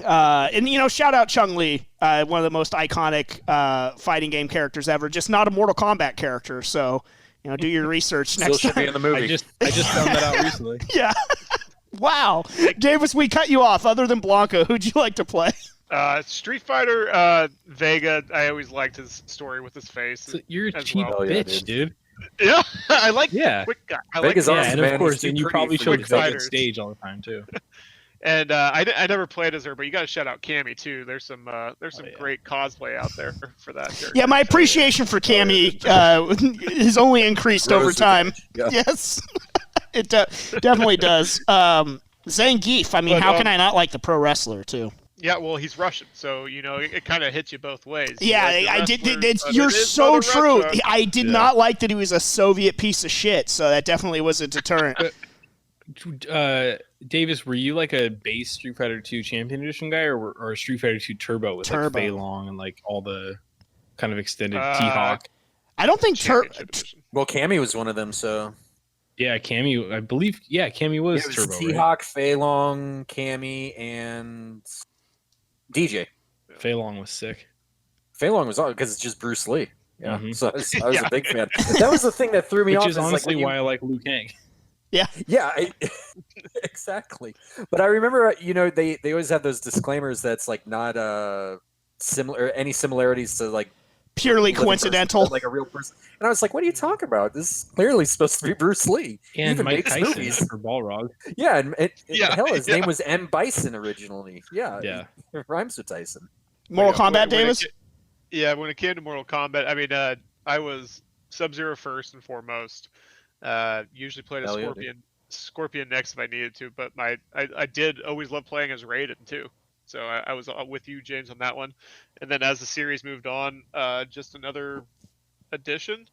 And shout out Chun-Li, one of the most iconic fighting game characters ever. Just not a Mortal Kombat character, so. Do your research next time. Still should be in the movie. I just found that out recently. Yeah. Wow. Davis, we cut you off. Other than Blanca, who'd you like to play? Street Fighter, Vega. I always liked his story with his face. So you're a cheap bitch, dude. Yeah, I like quick guy. Vega's awesome, and man. of course, and you probably showed Vega stage all the time too. And I never played as her, but you got to shout out Cammy too. There's some great cosplay out there for that character. Yeah, my appreciation for Cammy has only increased over time. Yeah. Yes, it definitely does. Zangief. I mean, how can I not like the pro wrestler too? Yeah, well, he's Russian, so it kind of hits you both ways. Yeah, I did. You're so true. I did not like that he was a Soviet piece of shit, so that definitely was a deterrent. Davis, were you like a base Street Fighter 2 Champion Edition guy, or a Street Fighter 2 Turbo with like Fei Long and like all the kind of extended T-Hawk? I don't think Well, Cammy was one of them, so yeah, Cammy. I believe Cammy was Turbo. T-Hawk, right? Fei Long, Cammy, and DJ. Fei Long was sick. Fei Long was on because it's just Bruce Lee. Yeah, so I was a big fan. That was the thing that threw me off. Which is honestly why I like Liu Kang. Yeah, exactly. But I remember, they always have those disclaimers that's like not any similarities to like purely coincidental, like a real person. And I was like, what are you talking about? This is clearly supposed to be Bruce Lee. And even Mike Tyson movies for Balrog. Yeah, hell, his name was M. Bison originally. Yeah, it rhymes with Tyson. Mortal Kombat, Davis. When it came to Mortal Kombat, I mean, I was Sub-Zero first and foremost. Usually played as Scorpion next if I needed to, but I did always love playing as Raiden too. So I was with you, James, on that one. And then as the series moved on, just another addition.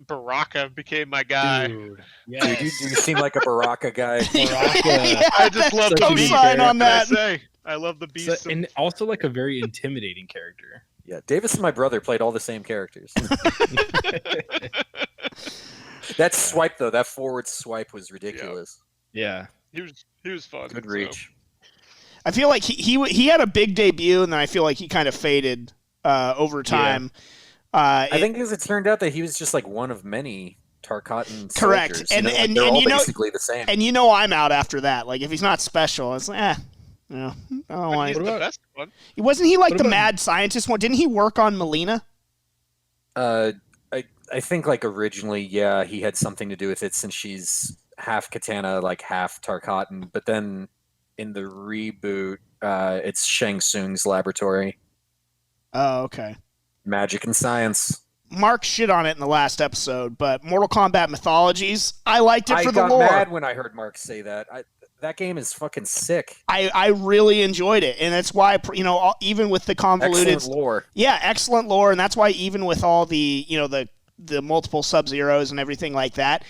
Baraka became my guy. Dude, yes. You seem like a Baraka guy. I just love the beast. On that. I love the beast. And also like a very intimidating character. Yeah, Davis and my brother played all the same characters. That swipe though, that forward swipe was ridiculous. Yeah. He was fun. Good reach. I feel like he had a big debut, and then I feel like he kind of faded over time. I think because it turned out that he was just like one of many Tarkatan soldiers. Correct, and they're all basically the same. And I'm out after that. Like if he's not special, it's like I don't want. He's the best one. Wasn't he like the mad scientist one? Didn't he work on Melina? I think like originally, yeah, he had something to do with it since she's half Katana, like half Tarkatan. But then in the reboot, it's Shang Tsung's laboratory. Oh, okay. Magic and science. Mark shit on it in the last episode, but Mortal Kombat Mythologies, I liked it for the lore. I got mad when I heard Mark say that. That game is fucking sick. I really enjoyed it, and that's why even with the convoluted excellent lore. Yeah, excellent lore, and that's why even with all the the multiple Sub-Zeros and everything like that,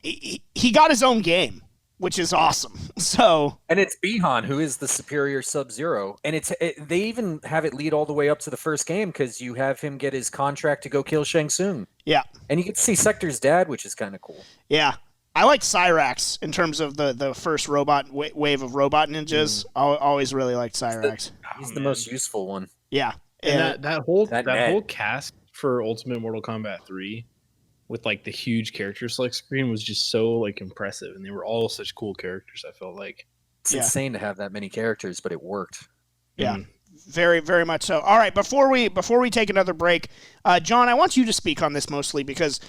he got his own game, which is awesome. So, and it's Bihan who is the superior Sub-Zero, and they even have it lead all the way up to the first game because you have him get his contract to go kill Shang Tsung. Yeah, and you get to see Sector's dad, which is kind of cool. Yeah, I like Cyrax in terms of the first robot wave of robot ninjas. I always really liked Cyrax. He's the most useful one. Yeah, and that whole cast for Ultimate Mortal Kombat 3 with like the huge character select screen was just so like impressive, and they were all such cool characters. I felt like it's insane to have that many characters, but it worked. Yeah, very, very much so. All right, before we take another break, John, I want you to speak on this mostly because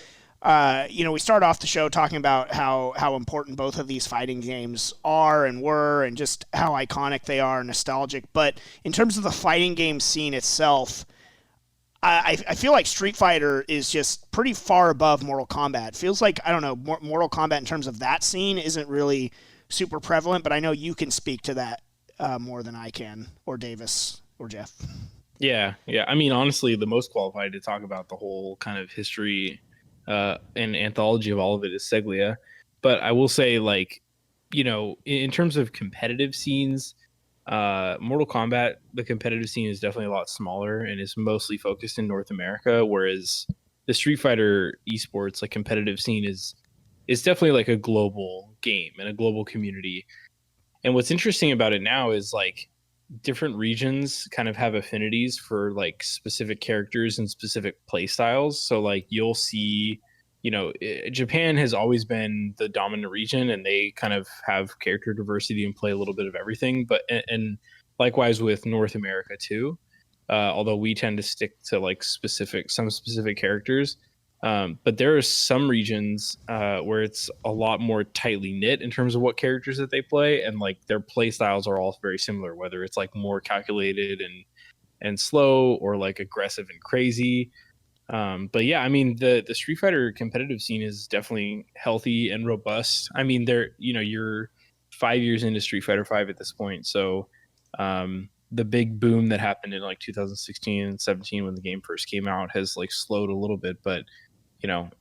we start off the show talking about how important both of these fighting games are and were, and just how iconic they are, nostalgic. But in terms of the fighting game scene itself, I feel like Street Fighter is just pretty far above Mortal Kombat. It feels like, I don't know, Mortal Kombat in terms of that scene isn't really super prevalent, but I know you can speak to that more than I can, or Davis, or Jeff. Yeah. I mean, honestly, the most qualified to talk about the whole kind of history and anthology of all of it is Seglia. But I will say, like, in terms of competitive scenes, Mortal Kombat, the competitive scene is definitely a lot smaller and is mostly focused in North America, whereas the Street Fighter esports, like, competitive scene is definitely like a global game and a global community. And what's interesting about it now is, like, different regions kind of have affinities for, like, specific characters and specific play styles. So, like, you'll see, Japan has always been the dominant region, and they kind of have character diversity and play a little bit of everything. But and likewise with North America too, although we tend to stick to, like, some specific characters. But there are some regions where it's a lot more tightly knit in terms of what characters that they play, and, like, their play styles are all very similar, whether it's, like, more calculated and slow, or, like, aggressive and crazy. But yeah, I mean, the Street Fighter competitive scene is definitely healthy and robust. I mean, you're 5 years into Street Fighter 5 at this point, so the big boom that happened in, like, 2016 and 17 when the game first came out has, like, slowed a little bit, but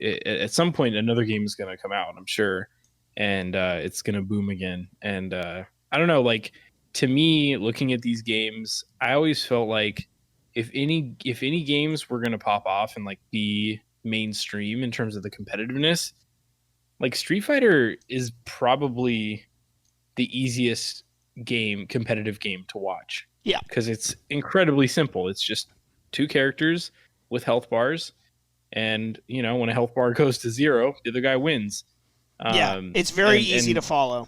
at some point another game is going to come out, I'm sure, and it's going to boom again. And I don't know, like, to me, looking at these games, I always felt like if any games were going to pop off and, like, be mainstream in terms of the competitiveness, like, Street Fighter is probably the easiest competitive game to watch. Yeah, because it's incredibly simple. It's just two characters with health bars, and when a health bar goes to 0, the other guy wins. It's very easy to follow.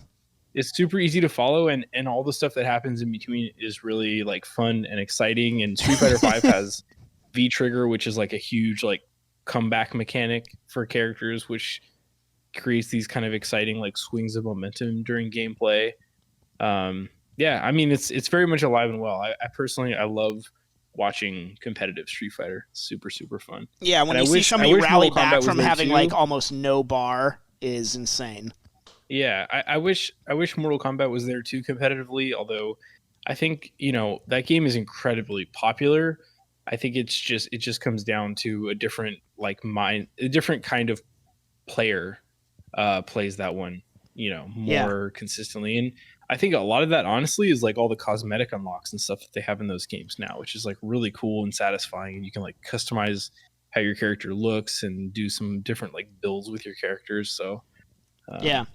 It's super easy to follow, and all the stuff that happens in between is really, like, fun and exciting. And Street Fighter 5 has V Trigger, which is, like, a huge, like, comeback mechanic for characters, which creates these kind of exciting, like, swings of momentum during gameplay. Yeah, I mean, it's very much alive and well. I personally love watching competitive Street Fighter. It's super, super fun. Yeah, when you see somebody rally back from having, like, almost no bar is insane. Yeah, I wish Mortal Kombat was there too competitively, although I think, that game is incredibly popular. I think it just comes down to a different, like, a different kind of player plays that one, more consistently. And I think a lot of that, honestly, is, like, all the cosmetic unlocks and stuff that they have in those games now, which is, like, really cool and satisfying. And you can, like, customize how your character looks and do some different, like, builds with your characters. So yeah.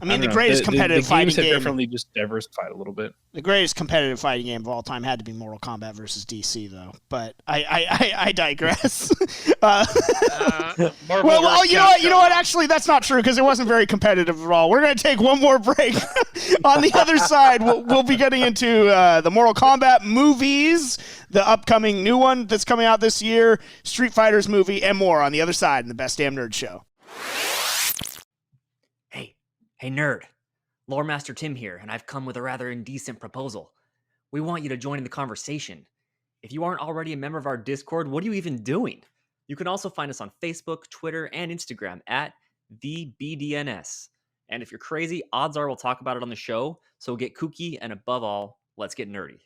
I mean, the greatest competitive fighting game. The games have definitely just diversified a little bit. The greatest competitive fighting game of all time had to be Mortal Kombat versus DC, though. But I digress. Well, you know what? Actually, that's not true, because it wasn't very competitive at all. We're going to take one more break. On the other side, we'll be getting into the Mortal Kombat movies, the upcoming new one that's coming out this year, Street Fighter's movie, and more on the other side in the Best Damn Nerd Show. Hey nerd, Lore Master Tim here, and I've come with a rather indecent proposal. We want you to join in the conversation. If you aren't already a member of our Discord, what are you even doing? You can also find us on Facebook, Twitter, and Instagram at TheBDNS. And if you're crazy, odds are we'll talk about it on the show, so get kooky, and above all, let's get nerdy.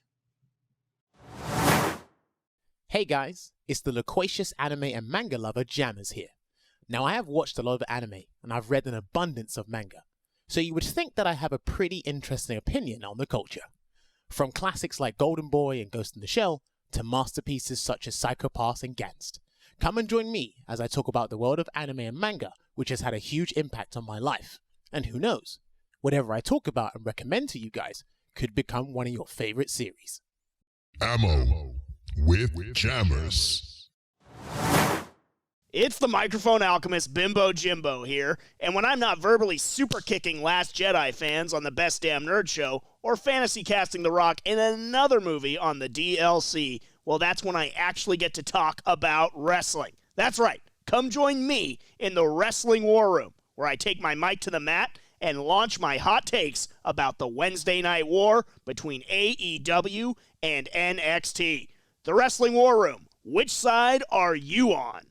Hey guys, it's the loquacious anime and manga lover Jahns here. Now I have watched a lot of anime, and I've read an abundance of manga. So you would think that I have a pretty interesting opinion on the culture. From classics like Golden Boy and Ghost in the Shell, to masterpieces such as Psycho Pass and Gantz. Come and join me as I talk about the world of anime and manga, which has had a huge impact on my life. And who knows, whatever I talk about and recommend to you guys could become one of your favorite series. Ammo with Jammers. It's the microphone alchemist Bimbo Jimbo here, and when I'm not verbally super kicking Last Jedi fans on the Best Damn Nerd Show, or fantasy casting The Rock in another movie on the DLC, well, that's when I actually get to talk about wrestling. That's right, Come join me in the Wrestling War Room, where I take my mic to the mat and launch my hot takes about the Wednesday night war between AEW and NXT. The Wrestling War Room. Which side are you on?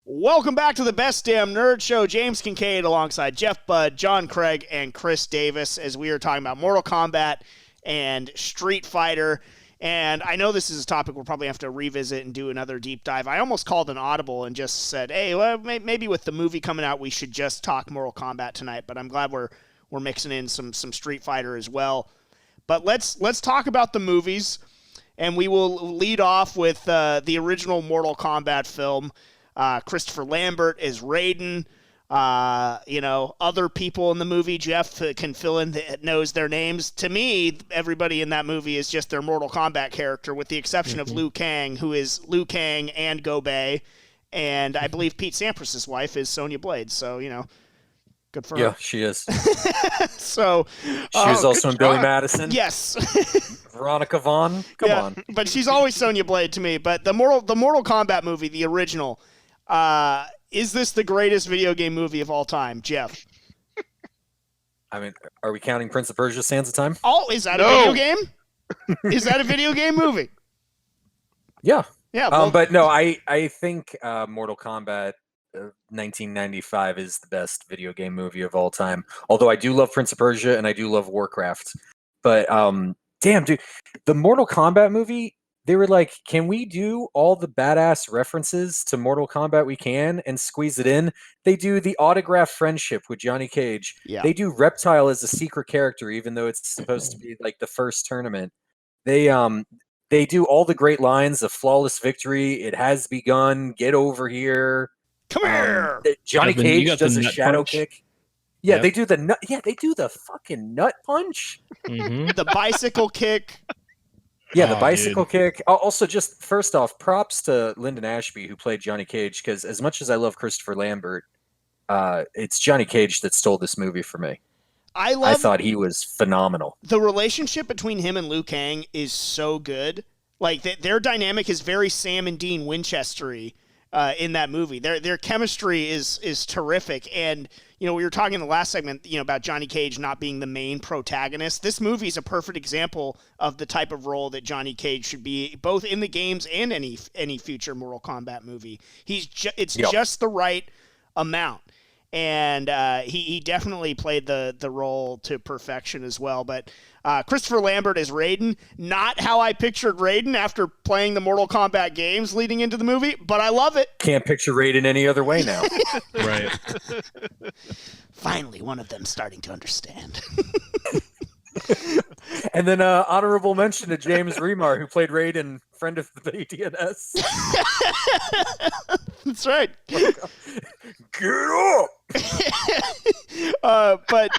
Welcome back to the Best Damn Nerd Show. James Kincaid alongside Jeff Budd, John Craig, and Chris Davis as we are talking about Mortal Kombat and Street Fighter. And I know this is a topic we'll probably have to revisit and do another deep dive. I almost called an audible and just said, hey, well, maybe with the movie coming out, we should just talk Mortal Kombat tonight. But I'm glad we're mixing in some Street Fighter as well. But let's talk about the movies, and we will lead off with the original Mortal Kombat film. Christopher Lambert is Raiden. Other people in the movie, Jeff can fill in that knows their names. To me, everybody in that movie is just their Mortal Kombat character, with the exception of Liu Kang, who is Liu Kang and Gobei, and I believe Pete Sampras' wife is Sonya Blade. So good for her. Yeah, she is. So she was also in Billy Madison. Yes. Veronica Vaughn. Come on. But she's always Sonya Blade to me. But the Mortal Kombat movie, the original. Is this the greatest video game movie of all time, Jeff? I mean, are we counting Prince of Persia: Sands of Time? Oh, is that a video game? Is that a video game movie? Yeah. Yeah. Well, but no, I think Mortal Kombat 1995 is the best video game movie of all time. Although I do love Prince of Persia and I do love Warcraft. But damn, dude, the Mortal Kombat movie, they were like, can we do all the badass references to Mortal Kombat we can and squeeze it in? They do the autograph friendship with Johnny Cage. Yeah. They do Reptile as a secret character, even though it's supposed to be like the first tournament. They do all the great lines of flawless victory. It has begun. Get over here. Come here. Johnny Cage does a shadow punch. kick. Yeah, they do the nut. Yeah, they do the fucking nut punch. The bicycle kick. Yeah, the bicycle kick. Also, just first off, props to Lyndon Ashby, who played Johnny Cage, because as much as I love Christopher Lambert, it's Johnny Cage that stole this movie for me. I thought he was phenomenal. The relationship between him and Liu Kang is so good. Like, their dynamic is very Sam and Dean Winchester-y in that movie. Their chemistry is terrific. And, we were talking in the last segment, about Johnny Cage not being the main protagonist. This movie is a perfect example of the type of role that Johnny Cage should be, both in the games and any future Mortal Kombat movie. It's just the right amount. And he definitely played the role to perfection as well. But Christopher Lambert is Raiden. Not how I pictured Raiden after playing the Mortal Kombat games leading into the movie, but I love it. Can't picture Raiden any other way now. Right. Finally, one of them starting to understand. And then honorable mention to James Remar, who played Raiden, friend of the BDNS. That's right. Get up! But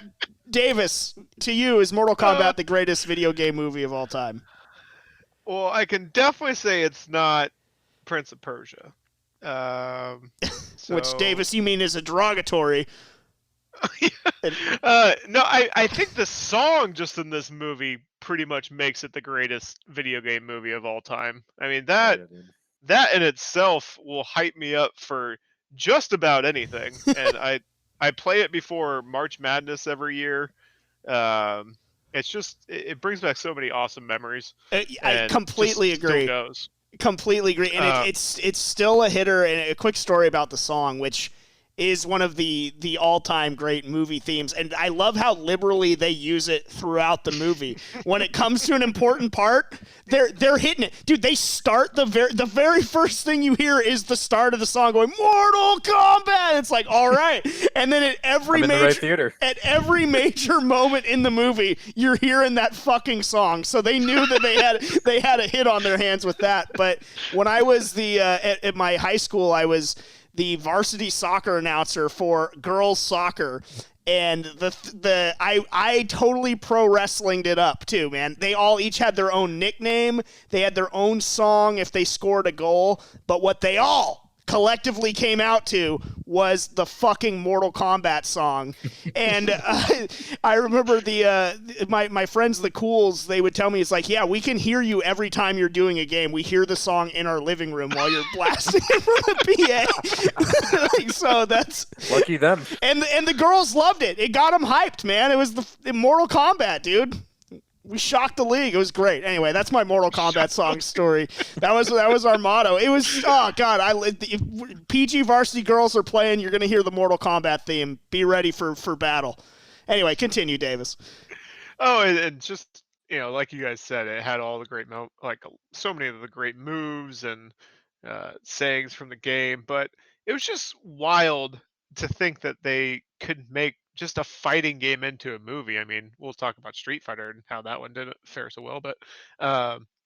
Davis, to you, is Mortal Kombat the greatest video game movie of all time? Well, I can definitely say it's not Prince of Persia. Which, Davis, you mean is a derogatory. No, I think the song just in this movie pretty much makes it the greatest video game movie of all time. I mean, that in itself will hype me up for just about anything. And I play it before March Madness every year. It's just, it brings back so many awesome memories. I completely agree. Completely agree. And it's still a hitter. And a quick story about the song, which is one of the all-time great movie themes, and I love how liberally they use it throughout the movie. When it comes to an important part, they're hitting it. Dude, they start the very first thing you hear is the start of the song going, Mortal Kombat! It's like, all right. And then at every major moment in the movie, you're hearing that fucking song. So they knew that they had a hit on their hands with that. But when I was at my high school, I was the varsity soccer announcer for girls soccer, and I totally pro wrestlinged it up too, man. They all each had their own nickname. They had their own song if they scored a goal, but what they all collectively came out to was the fucking Mortal Kombat song. And I remember my friends, the Cools, they would tell me, it's like, yeah, we can hear you every time you're doing a game. We hear the song in our living room while you're blasting it from the PA. So that's... Lucky them. And the girls loved it. It got them hyped, man. It was the Mortal Kombat, dude. We shocked the league. It was great. Anyway, that's my Mortal Kombat song story. That was our motto. It was, oh God, if PG varsity girls are playing, you're gonna hear the Mortal Kombat theme. Be ready for battle. Anyway, continue, Davis. Oh, and just, you know, like you guys said, it had all the great so many of the great moves and sayings from the game, but it was just wild to think that they could make just a fighting game into a movie. I mean, we'll talk about Street Fighter and how that one didn't fare so well, but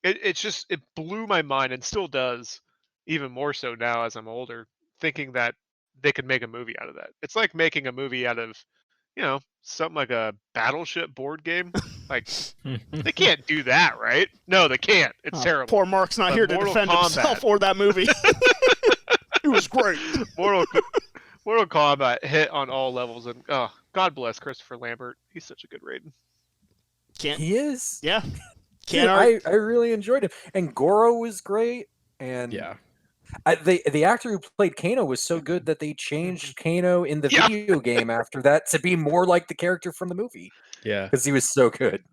it blew my mind, and still does, even more so now as I'm older, thinking that they could make a movie out of that. It's like making a movie out of, you know, something like a Battleship board game. Like, they can't do that, right? No, they can't. It's terrible. Poor Mark's not here to defend himself or that movie. It was great. Mortal Kombat hit on all levels, and God bless Christopher Lambert. He's such a good Raiden. He is. Yeah. I really enjoyed it, and Goro was great, and the actor who played Kano was so good that they changed Kano in the video game after that to be more like the character from the movie. Yeah, because he was so good.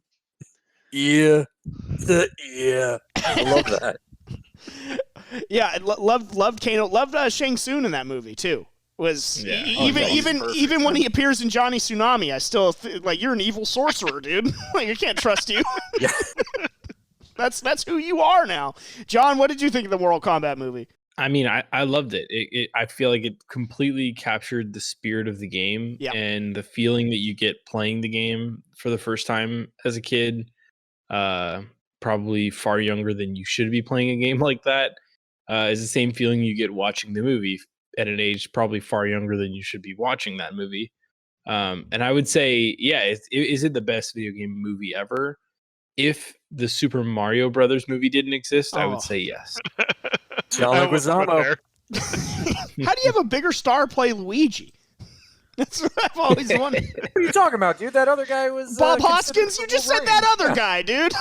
Yeah, I love that. Yeah, I loved Kano. Loved Shang Tsung in that movie too. Even when he appears in Johnny Tsunami, I still like, you're an evil sorcerer, dude. Like, I can't trust you. Yeah. That's who you are now. John, what did you think of the Mortal Kombat movie? I mean, I loved it. I feel like it completely captured the spirit of the game and the feeling that you get playing the game for the first time as a kid. Probably far younger than you should be playing a game like that. Is the same feeling you get watching the movie at an age probably far younger than you should be watching that movie. And I would say, is it the best video game movie ever? If the Super Mario Brothers movie didn't exist, I would say yes. John Leguizamo. How do you have a bigger star play Luigi? That's what I've always wondered. What are you talking about, dude? That other guy was Bob Hoskins. You just said that other guy, dude.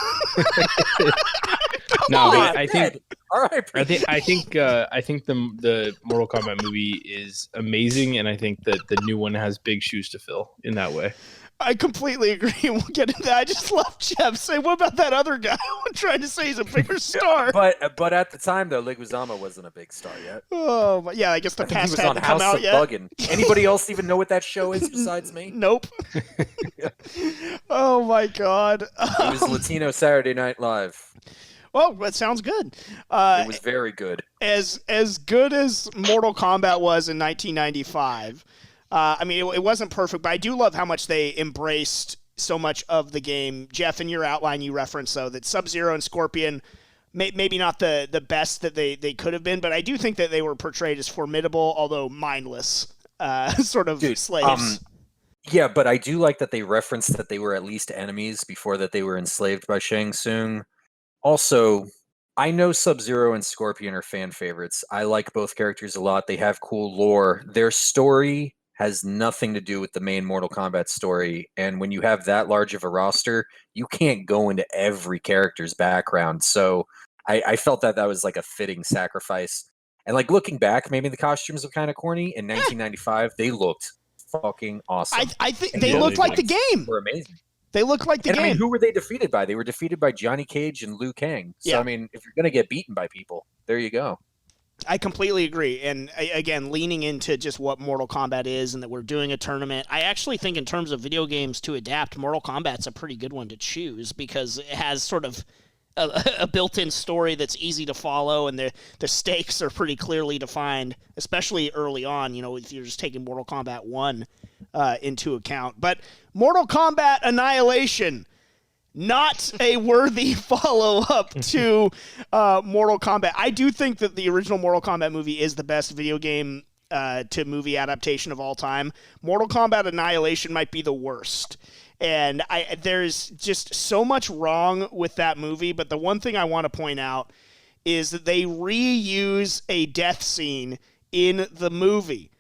I think the Mortal Kombat movie is amazing, and I think that the new one has big shoes to fill in that way. I completely agree. We'll get into that. I just love Jeff saying, "What about that other guy?" I'm trying to say he's a bigger star. But at the time though, Leguizamo wasn't a big star yet. Oh, but yeah, I guess the past hadn't come out yet. Buggin'. Anybody else even know what that show is besides me? Nope. Oh my God. It was Latino Saturday Night Live. Well, that sounds good. It was very good. As good as Mortal Kombat was in 1995. I mean, it wasn't perfect, but I do love how much they embraced so much of the game. Jeff, in your outline, you referenced, though, that Sub-Zero and Scorpion, maybe not the best that they could have been, but I do think that they were portrayed as formidable, although mindless, sort of slaves. Yeah, but I do like that they referenced that they were at least enemies before that they were enslaved by Shang Tsung. Also, I know Sub-Zero and Scorpion are fan favorites. I like both characters a lot. They have cool lore. Their story has nothing to do with the main Mortal Kombat story. And when you have that large of a roster, you can't go into every character's background. So I felt that was like a fitting sacrifice. And like looking back, maybe the costumes were kind of corny. In 1995, they looked fucking awesome. I think they looked like the game. Were amazing. They look like the game. I mean, who were they defeated by? They were defeated by Johnny Cage and Liu Kang. So, I mean, if you're going to get beaten by people, there you go. I completely agree. And again, leaning into just what Mortal Kombat is and that we're doing a tournament, I actually think in terms of video games to adapt, Mortal Kombat's a pretty good one to choose because it has sort of a built-in story that's easy to follow and the stakes are pretty clearly defined, especially early on, if you're just taking Mortal Kombat 1 into account. But Mortal Kombat Annihilation, not a worthy follow-up to Mortal Kombat. I do think that the original Mortal Kombat movie is the best video game to movie adaptation of all time. Mortal Kombat Annihilation might be the worst. And there's just so much wrong with that movie, but the one thing I want to point out is that they reuse a death scene in the movie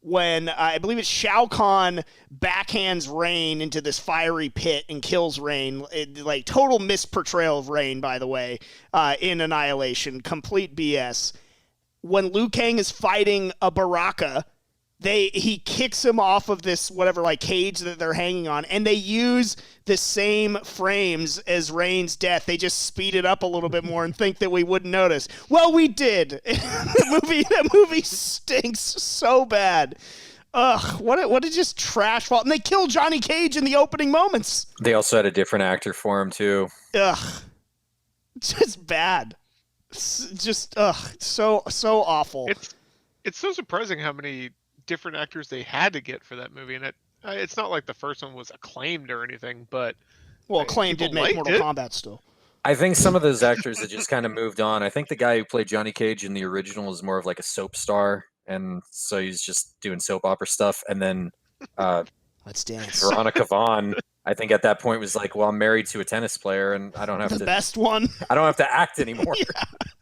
when I believe it's Shao Kahn backhands Rain into this fiery pit and kills Rain. Like total misportrayal of Rain, by the way, in Annihilation. Complete BS. When Liu Kang is fighting a Baraka, he kicks him off of this whatever like cage that they're hanging on, and they use the same frames as Rain's death. They just speed it up a little bit more and think that we wouldn't notice. Well, we did. That movie stinks so bad. Ugh, what a just trash fault. And they kill Johnny Cage in the opening moments. They also had a different actor for him too. Ugh, just bad. Just so awful. It's so surprising how many different actors they had to get for that movie, and it's not like the first one was acclaimed or anything, but acclaimed did make Mortal Kombat still. I think some of those actors that just kind of moved on. I think the guy who played Johnny Cage in the original is more of like a soap star, and so he's just doing soap opera stuff. And then Let's Dance. Veronica Vaughn, I think at that point was like, well, I'm married to a tennis player, and I don't have the best one. I don't have to act anymore.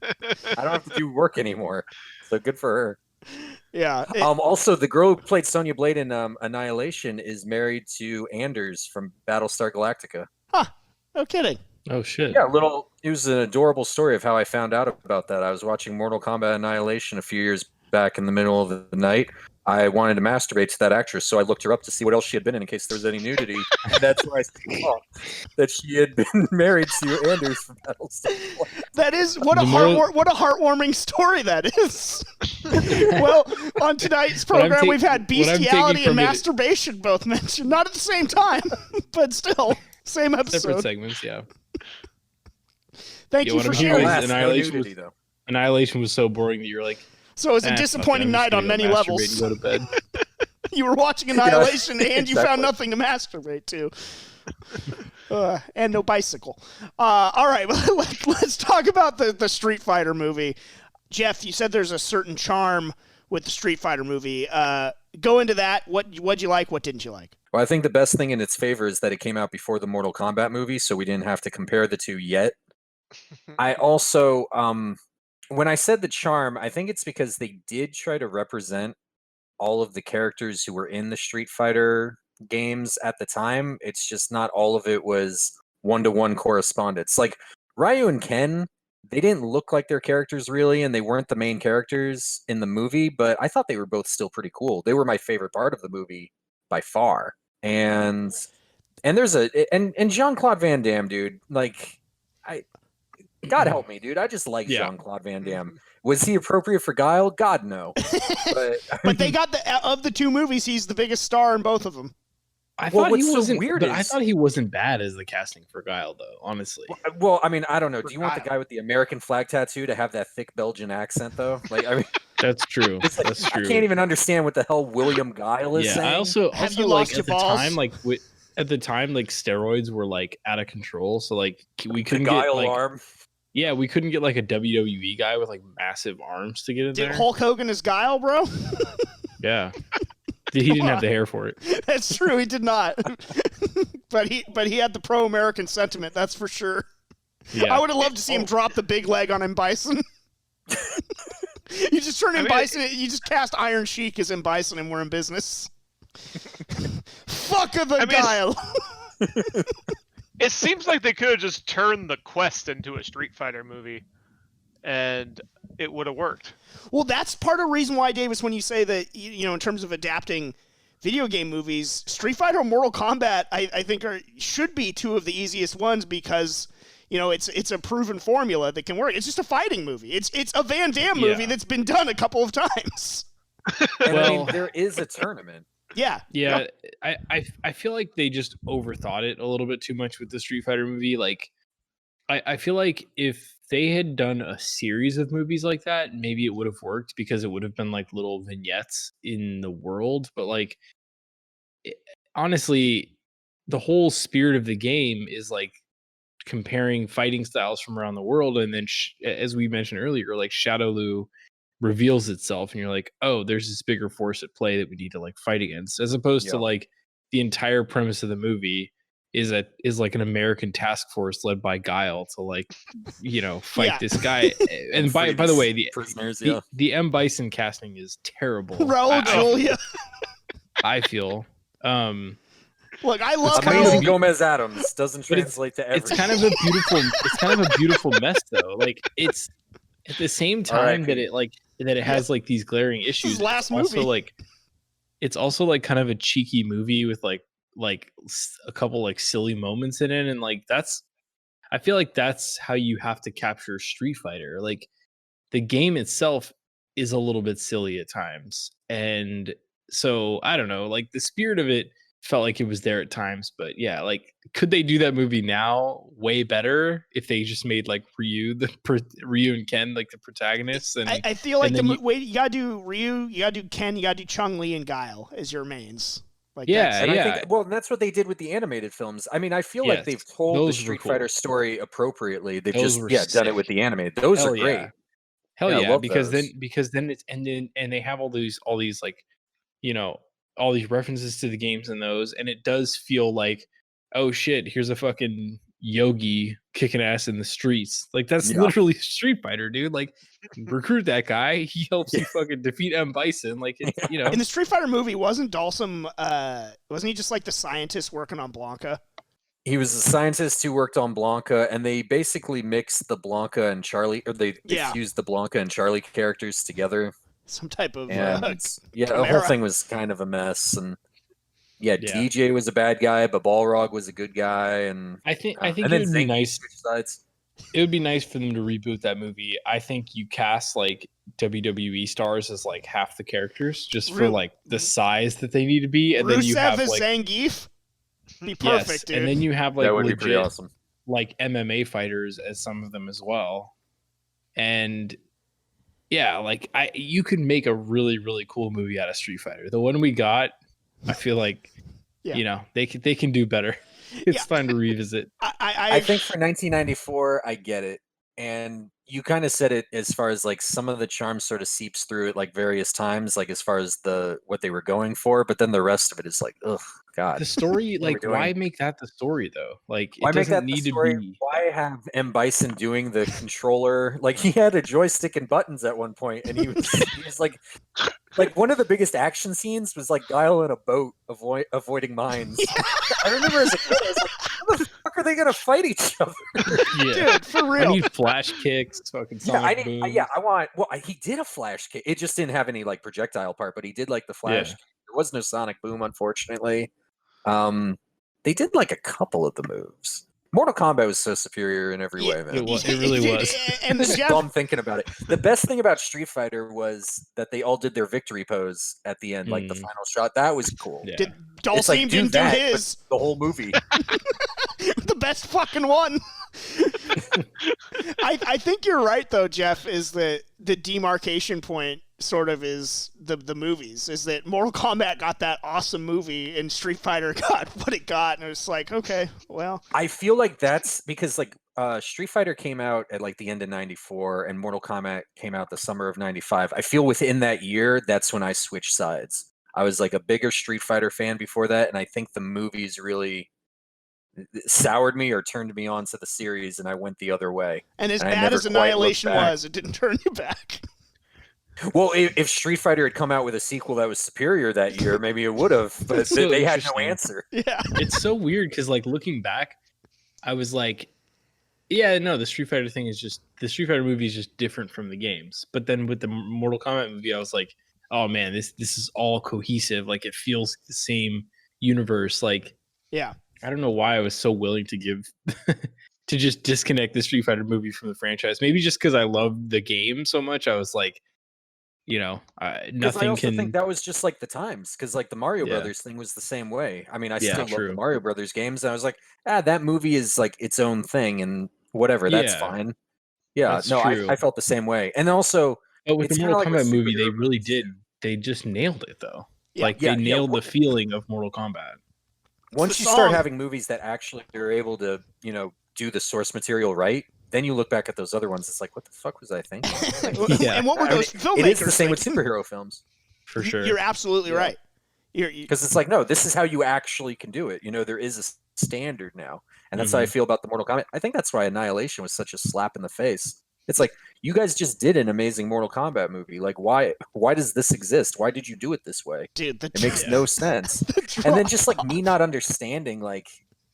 I don't have to do work anymore. So good for her. Yeah. Also, the girl who played Sonya Blade in Annihilation is married to Anders from Battlestar Galactica. Huh. No kidding. Oh, shit. Yeah, it was an adorable story of how I found out about that. I was watching Mortal Kombat Annihilation a few years back in the middle of the night. I wanted to masturbate to that actress, so I looked her up to see what else she had been in case there was any nudity. And that's where I saw that she had been married to Anders from Battlestar. That is what a heartwarming story that is. Well, on tonight's program, we've had bestiality and masturbation both mentioned, not at the same time, but still same episode. Separate segments, yeah. Thank you for sharing. Annihilation was so boring that you're like. So it was a disappointing night on many levels. Go to bed. You were watching Annihilation and you found nothing to masturbate to. And no bicycle. All right, let's talk about the Street Fighter movie. Jeff, you said there's a certain charm with the Street Fighter movie. Go into that. What'd you like? What didn't you like? Well, I think the best thing in its favor is that it came out before the Mortal Kombat movie, so we didn't have to compare the two yet. I also... when I said the charm, I think it's because they did try to represent all of the characters who were in the Street Fighter games at the time. It's just not all of it was one-to-one correspondence. Like, Ryu and Ken, they didn't look like their characters really, and they weren't the main characters in the movie, but I thought they were both still pretty cool. They were my favorite part of the movie by far. And there's and Jean-Claude Van Damme, dude, like, God help me, dude. I just like Jean-Claude Van Damme. Was he appropriate for Guile? God, no. But they got of the two movies, he's the biggest star in both of them. I thought he wasn't bad as the casting for Guile, though, honestly. Well, I mean, I don't know. Do you want the guy with the American flag tattoo to have that thick Belgian accent, though? Like, I mean, that's true. Like, that's true. I can't even understand what the hell William Guile is saying. I also like at the time, like steroids were like out of control, so like we couldn't get like arm. Yeah, we couldn't get like a WWE guy with like massive arms to get in there. Did Hulk Hogan as Guile, bro? Yeah. He didn't have the hair for it. That's true, he did not. but he had the pro-American sentiment, that's for sure. Yeah. I would have loved to see him drop the big leg on M. Bison. You just turn M. Bison, you just cast Iron Sheik as M. Bison and we're in business. Fuck the Guile. It seems like they could have just turned the Quest into a Street Fighter movie, and it would have worked. Well, that's part of the reason why, Davis, when you say that, you know, in terms of adapting video game movies, Street Fighter and Mortal Kombat, I think should be two of the easiest ones because, you know, it's a proven formula that can work. It's just a fighting movie. It's a Van Damme movie that's been done a couple of times. And I mean, there is a tournament. Yeah. I feel like they just overthought it a little bit too much with the Street Fighter movie. Like, I feel like if they had done a series of movies like that, maybe it would have worked because it would have been like little vignettes in the world. But like, honestly, the whole spirit of the game is like comparing fighting styles from around the world. And then, as we mentioned earlier, like Shadowloo reveals itself and you're like, oh, there's this bigger force at play that we need to like fight against, as opposed to like the entire premise of the movie is like an American task force led by Guile to like, fight this guy. And by the way, the M. Bison casting is terrible. Raul Julia. I feel. Look, I love Amazing Gomez Adams doesn't translate to everything. It's kind of a beautiful mess though. Like it's at the same time that it has like these glaring issues. His last movie. Also like it's also like kind of a cheeky movie with like a couple like silly moments in it, and like I feel like that's how you have to capture Street Fighter. Like the game itself is a little bit silly at times, and so I don't know, like the spirit of it felt like it was there at times, but yeah, like could they do that movie now way better if they just made like Ryu and Ken like the protagonists? And I feel like you gotta do Ryu, you gotta do Ken, you gotta do Chun-Li and Guile as your mains. Like I think, that's what they did with the animated films. I mean, I feel like they've told the Street Fighter story appropripriately. They've done it with the animated. Those are great. Hell yeah, because then it's and they have all these like, all these references to the games in those, and it does feel like, oh shit, here's a fucking Yogi kicking ass in the streets. Like that's literally Street Fighter, dude. Like recruit that guy. He helps you fucking defeat M. Bison. Like in the Street Fighter movie, wasn't Dalsum? Wasn't he just like the scientist working on Blanca? He was the scientist who worked on Blanca, and they basically mixed the Blanca and Charlie, or they fused the Blanca and Charlie characters together. Some type of the whole thing was kind of a mess, and DJ was a bad guy, but Balrog was a good guy, and I think it would be nice. It would be nice for them to reboot that movie. I think you cast like WWE stars as like half the characters, just for like the size that they need to be, and then you have like Zangief. Be perfect, dude. And then you have like that would be pretty awesome, like MMA fighters as some of them as well, and. Yeah, like you could make a really, really cool movie out of Street Fighter. The one we got, I feel like, they can do better. It's time to revisit. I think for 1994, I get it, and you kind of said it as far as like some of the charm sort of seeps through at like various times, like as far as what they were going for, but then the rest of it is like, ugh, God. The story, like, why make that the story though? Like, why it make that doesn't need the story? to be. Why have M. Bison doing the controller? Like he had a joystick and buttons at one point, and he was like one of the biggest action scenes was like Guile in a boat avoiding mines. Yeah. I remember as a kid, I was like, how the fuck are they gonna fight each other? Yeah, dude, for real. I need flash kicks, fucking sonic boom. I want. Well, he did a flash kick. It just didn't have any like projectile part, but he did like the flash. Yeah. There was no sonic boom, unfortunately. They did like a couple of the moves. Mortal Kombat was so superior in every way, man. It really was. And it's dumb thinking about it. The best thing about Street Fighter was that they all did their victory pose at the end, like the final shot. That was cool. Yeah. Dhalsim didn't do his. The whole movie. The best fucking one. I think you're right though, Jeff, is that the demarcation point sort of is the movies, is that Mortal Kombat got that awesome movie and Street Fighter got what it got, and it was like, okay, well. I feel like that's because like Street Fighter came out at like the end of 94 and Mortal Kombat came out the summer of 95. I feel within that year, that's when I switched sides. I was like a bigger Street Fighter fan before that, and I think the movies really soured me or turned me on to the series, and I went the other way. And as bad as Annihilation was, it didn't turn you back. Well, if Street Fighter had come out with a sequel that was superior that year, maybe it would have, but so they had no answer. Yeah. It's so weird because, like, looking back, I was like, yeah, no, the Street Fighter thing is just, the Street Fighter movie is just different from the games. But then with the Mortal Kombat movie, I was like, oh man, this is all cohesive. Like, it feels the same universe. Like, yeah. I don't know why I was so willing to give to just disconnect the Street Fighter movie from the franchise. Maybe just because I love the game so much. I was like, nothing I also can. think that was just like the times, because like the Mario Brothers thing was the same way. I mean, I still love the Mario Brothers games, and I was like, that movie is like its own thing, and whatever, that's fine. Yeah, that's no, true. I felt the same way, and also, but with the Mortal Kombat movie, they really did. They just nailed it, though. They nailed the feeling of Mortal Kombat. Once you start having movies that actually are able to, do the source material right, then you look back at those other ones. It's like, what the fuck was I thinking? And what were those filmmakers? It is the same with superhero films, for sure. You're absolutely right. Because it's like, no, this is how you actually can do it. There is a standard now. And that's how I feel about the Mortal Kombat. I think that's why Annihilation was such a slap in the face. It's like, you guys just did an amazing Mortal Kombat movie. Like, why does this exist? Why did you do it this way? Dude, it makes no sense. And then just like me not understanding like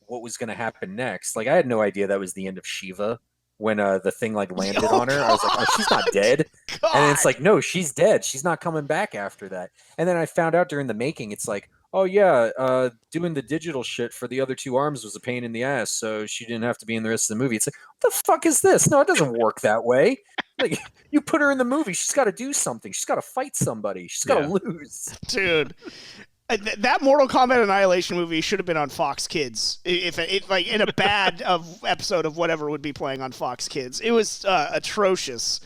what was going to happen next. Like, I had no idea that was the end of Shiva when the thing like landed on her. I was like, oh, she's not dead. God. And it's like, no, she's dead. She's not coming back after that. And then I found out during the making, it's like, oh yeah, doing the digital shit for the other two arms was a pain in the ass, so she didn't have to be in the rest of the movie. It's like, what the fuck is this? No, it doesn't work that way. Like, you put her in the movie, she's got to do something. She's got to fight somebody. She's got to lose. Dude. That Mortal Kombat Annihilation movie should have been on Fox Kids. If it like in a bad episode of whatever would be playing on Fox Kids. It was atrocious.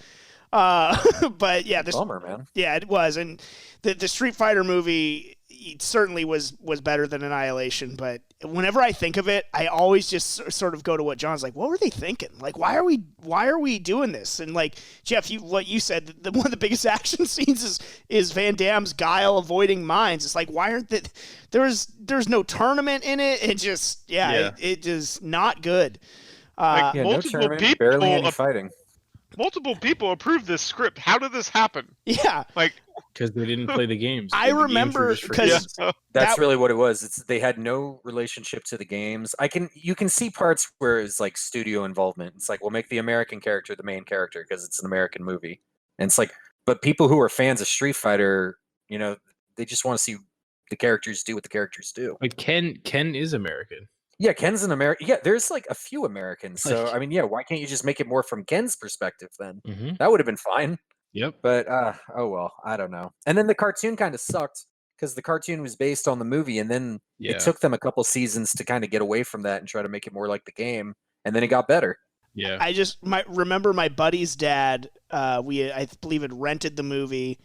But yeah, bummer, man. Yeah, it was. And the Street Fighter movie, it certainly was better than Annihilation, but whenever I think of it, I always just sort of go to what John's like, what were they thinking? Like, why are we doing this? And like, Jeff, what you said, one of the biggest action scenes is Van Damme's Guile avoiding mines. It's like, why aren't there's no tournament in it? It just, it is not good. No tournament, barely any fighting. Multiple people approved this script. How did this happen? Yeah. Like, because they didn't play the games. I remember because that's really what it was. They had no relationship to the games. You can see parts where it's like studio involvement. It's like, we'll make the American character the main character because it's an American movie. And it's like, but people who are fans of Street Fighter, they just want to see the characters do what the characters do. Like Ken is American. Yeah, Ken's an American. Yeah, there's like a few Americans. So I mean, yeah, why can't you just make it more from Ken's perspective then? That would have been fine. Yep. But oh well, I don't know. And then the cartoon kind of sucked because the cartoon was based on the movie, and then it took them a couple seasons to kind of get away from that and try to make it more like the game, and then it got better. Yeah. I just remember my buddy's dad. I believe had rented the movie,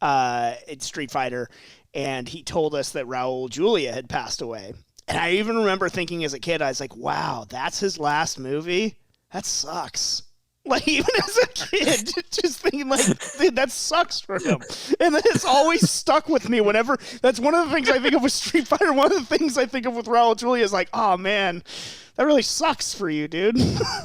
in Street Fighter, and he told us that Raul Julia had passed away. And I even remember thinking as a kid, I was like, wow, that's his last movie? That sucks. Like, even as a kid, just thinking, like, dude, that sucks for him. And then it's always stuck with me whenever, that's one of the things I think of with Street Fighter. One of the things I think of with Raul Julia is like, oh, man, that really sucks for you, dude.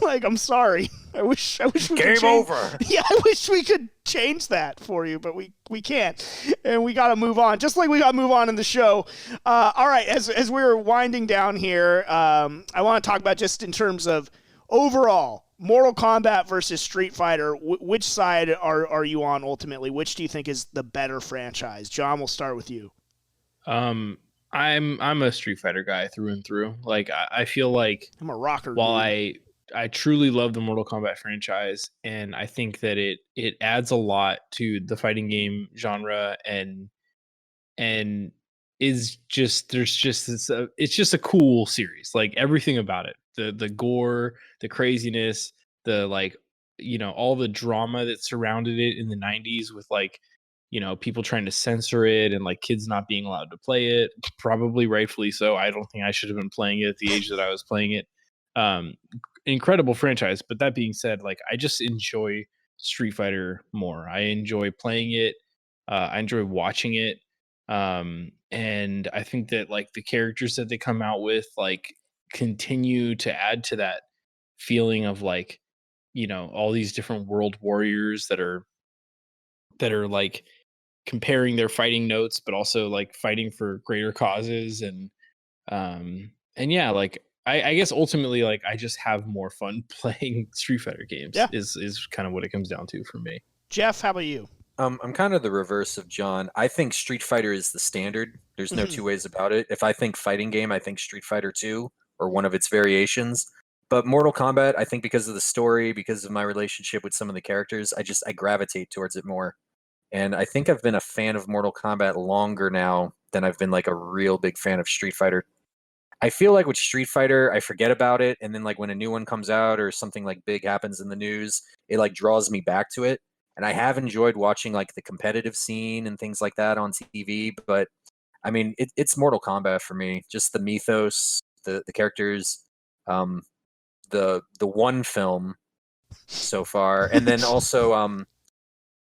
Like, I'm sorry. I wish we could Game over. Yeah, I wish we could change that for you, but we can't. And we got to move on, just like we got to move on in the show. All right, as we're winding down here, I want to talk about just in terms of overall, Mortal Kombat versus Street Fighter. Which side are you on ultimately? Which do you think is the better franchise? John, we'll start with you. I'm a Street Fighter guy through and through. Like I feel like I'm a rocker. While I truly love the Mortal Kombat franchise, and I think that it adds a lot to the fighting game genre, and is just it's just a cool series. Like everything about it, the gore, the craziness, the like, all the drama that surrounded it in the 90s with like, people trying to censor it and like kids not being allowed to play it, probably rightfully so. I don't think I should have been playing it at the age that I was playing it. Incredible franchise. But that being said, like I just enjoy Street Fighter more. I enjoy playing it. I enjoy watching it. And I think that like the characters that they come out with like continue to add to that feeling of like, all these different world warriors that are like comparing their fighting notes, but also like fighting for greater causes. And yeah, like I guess ultimately, like I just have more fun playing Street Fighter games. Yeah. Is kind of what it comes down to for me. Jeff, how about you? I'm kind of the reverse of John. I think Street Fighter is the standard. There's no two ways about it. If I think fighting game, I think Street Fighter 2 or one of its variations. But Mortal Kombat, I think because of the story, because of my relationship with some of the characters, I gravitate towards it more. And I think I've been a fan of Mortal Kombat longer now than I've been like a real big fan of Street Fighter. I feel like with Street Fighter, I forget about it. And then like when a new one comes out or something like big happens in the news, it like draws me back to it. And I have enjoyed watching like the competitive scene and things like that on TV. But I mean, it's Mortal Kombat for me. Just the mythos, the characters, the one film so far. And then also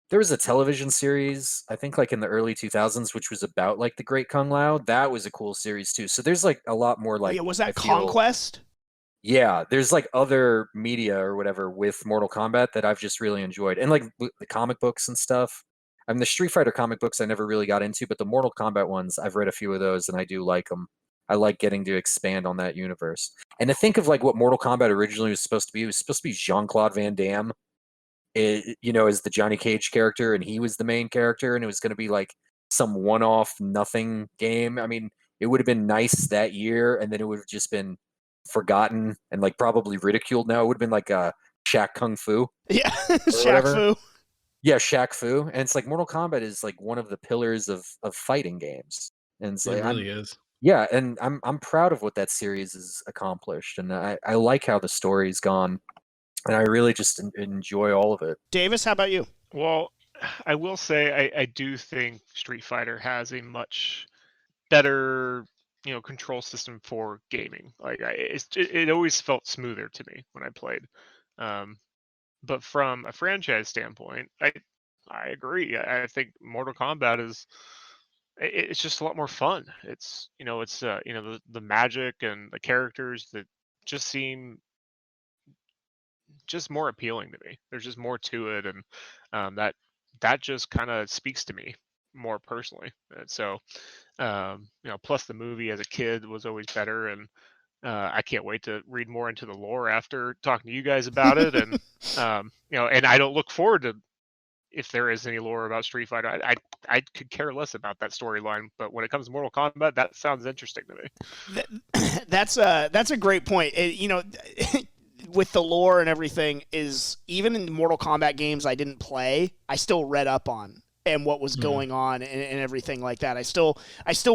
there was a television series, I think like in the early 2000s, which was about like the Great Kung Lao. That was a cool series too. So there's like a lot more like. Yeah, was that Conquest? Yeah, there's like other media or whatever with Mortal Kombat that I've just really enjoyed, and like the comic books and stuff. I mean, the Street Fighter comic books I never really got into, but the Mortal Kombat ones, I've read a few of those, and I do like them. I like getting to expand on that universe. And to think of like what Mortal Kombat originally was supposed to be, it was supposed to be Jean-Claude Van Damme, as the Johnny Cage character, and he was the main character, and it was going to be like some one-off nothing game. I mean, it would have been nice that year, and then it would have just been forgotten and like probably ridiculed now. It would have been like Shaq Kung Fu. Yeah, Shaq Fu. Yeah, Shaq Fu. And it's like Mortal Kombat is like one of the pillars of fighting games. And it's it really is. Yeah, and I'm proud of what that series has accomplished, and I like how the story's gone, and I really just enjoy all of it. Davis, how about you? Well, I will say I do think Street Fighter has a much better control system for gaming. Like it always felt smoother to me when I played. But from a franchise standpoint, I agree. I think Mortal Kombat it's just a lot more fun. It's the magic and the characters that just seem just more appealing to me. There's just more to it, and that just kind of speaks to me more personally. And so plus the movie as a kid was always better, and I can't wait to read more into the lore after talking to you guys about it. And and I don't look forward to if there is any lore about Street Fighter. I could care less about that storyline, but when it comes to Mortal Kombat, that sounds interesting to me. That's a great point. With the lore and everything, is even in Mortal Kombat games I didn't play, I still read up on and what was going on and everything like that. I still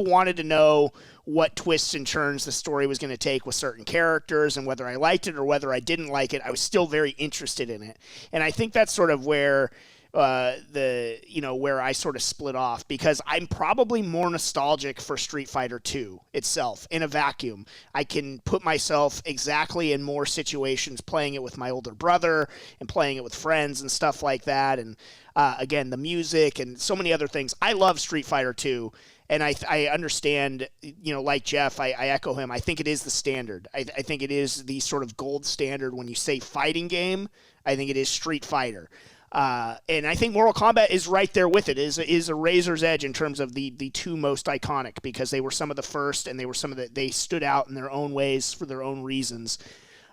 wanted to know what twists and turns the story was going to take with certain characters, and whether I liked it or whether I didn't like it. I was still very interested in it, and I think that's sort of where where I sort of split off, because I'm probably more nostalgic for Street Fighter 2 itself in a vacuum. I can put myself exactly in more situations playing it with my older brother and playing it with friends and stuff like that. And again, the music and so many other things. I love Street Fighter 2. And I understand, like Jeff, I echo him. I think it is the standard. I think it is the sort of gold standard when you say fighting game. I think it is Street Fighter. And I think Mortal Kombat is right there with it, is a razor's edge in terms of the two most iconic, because they were some of the first, and they stood out in their own ways for their own reasons.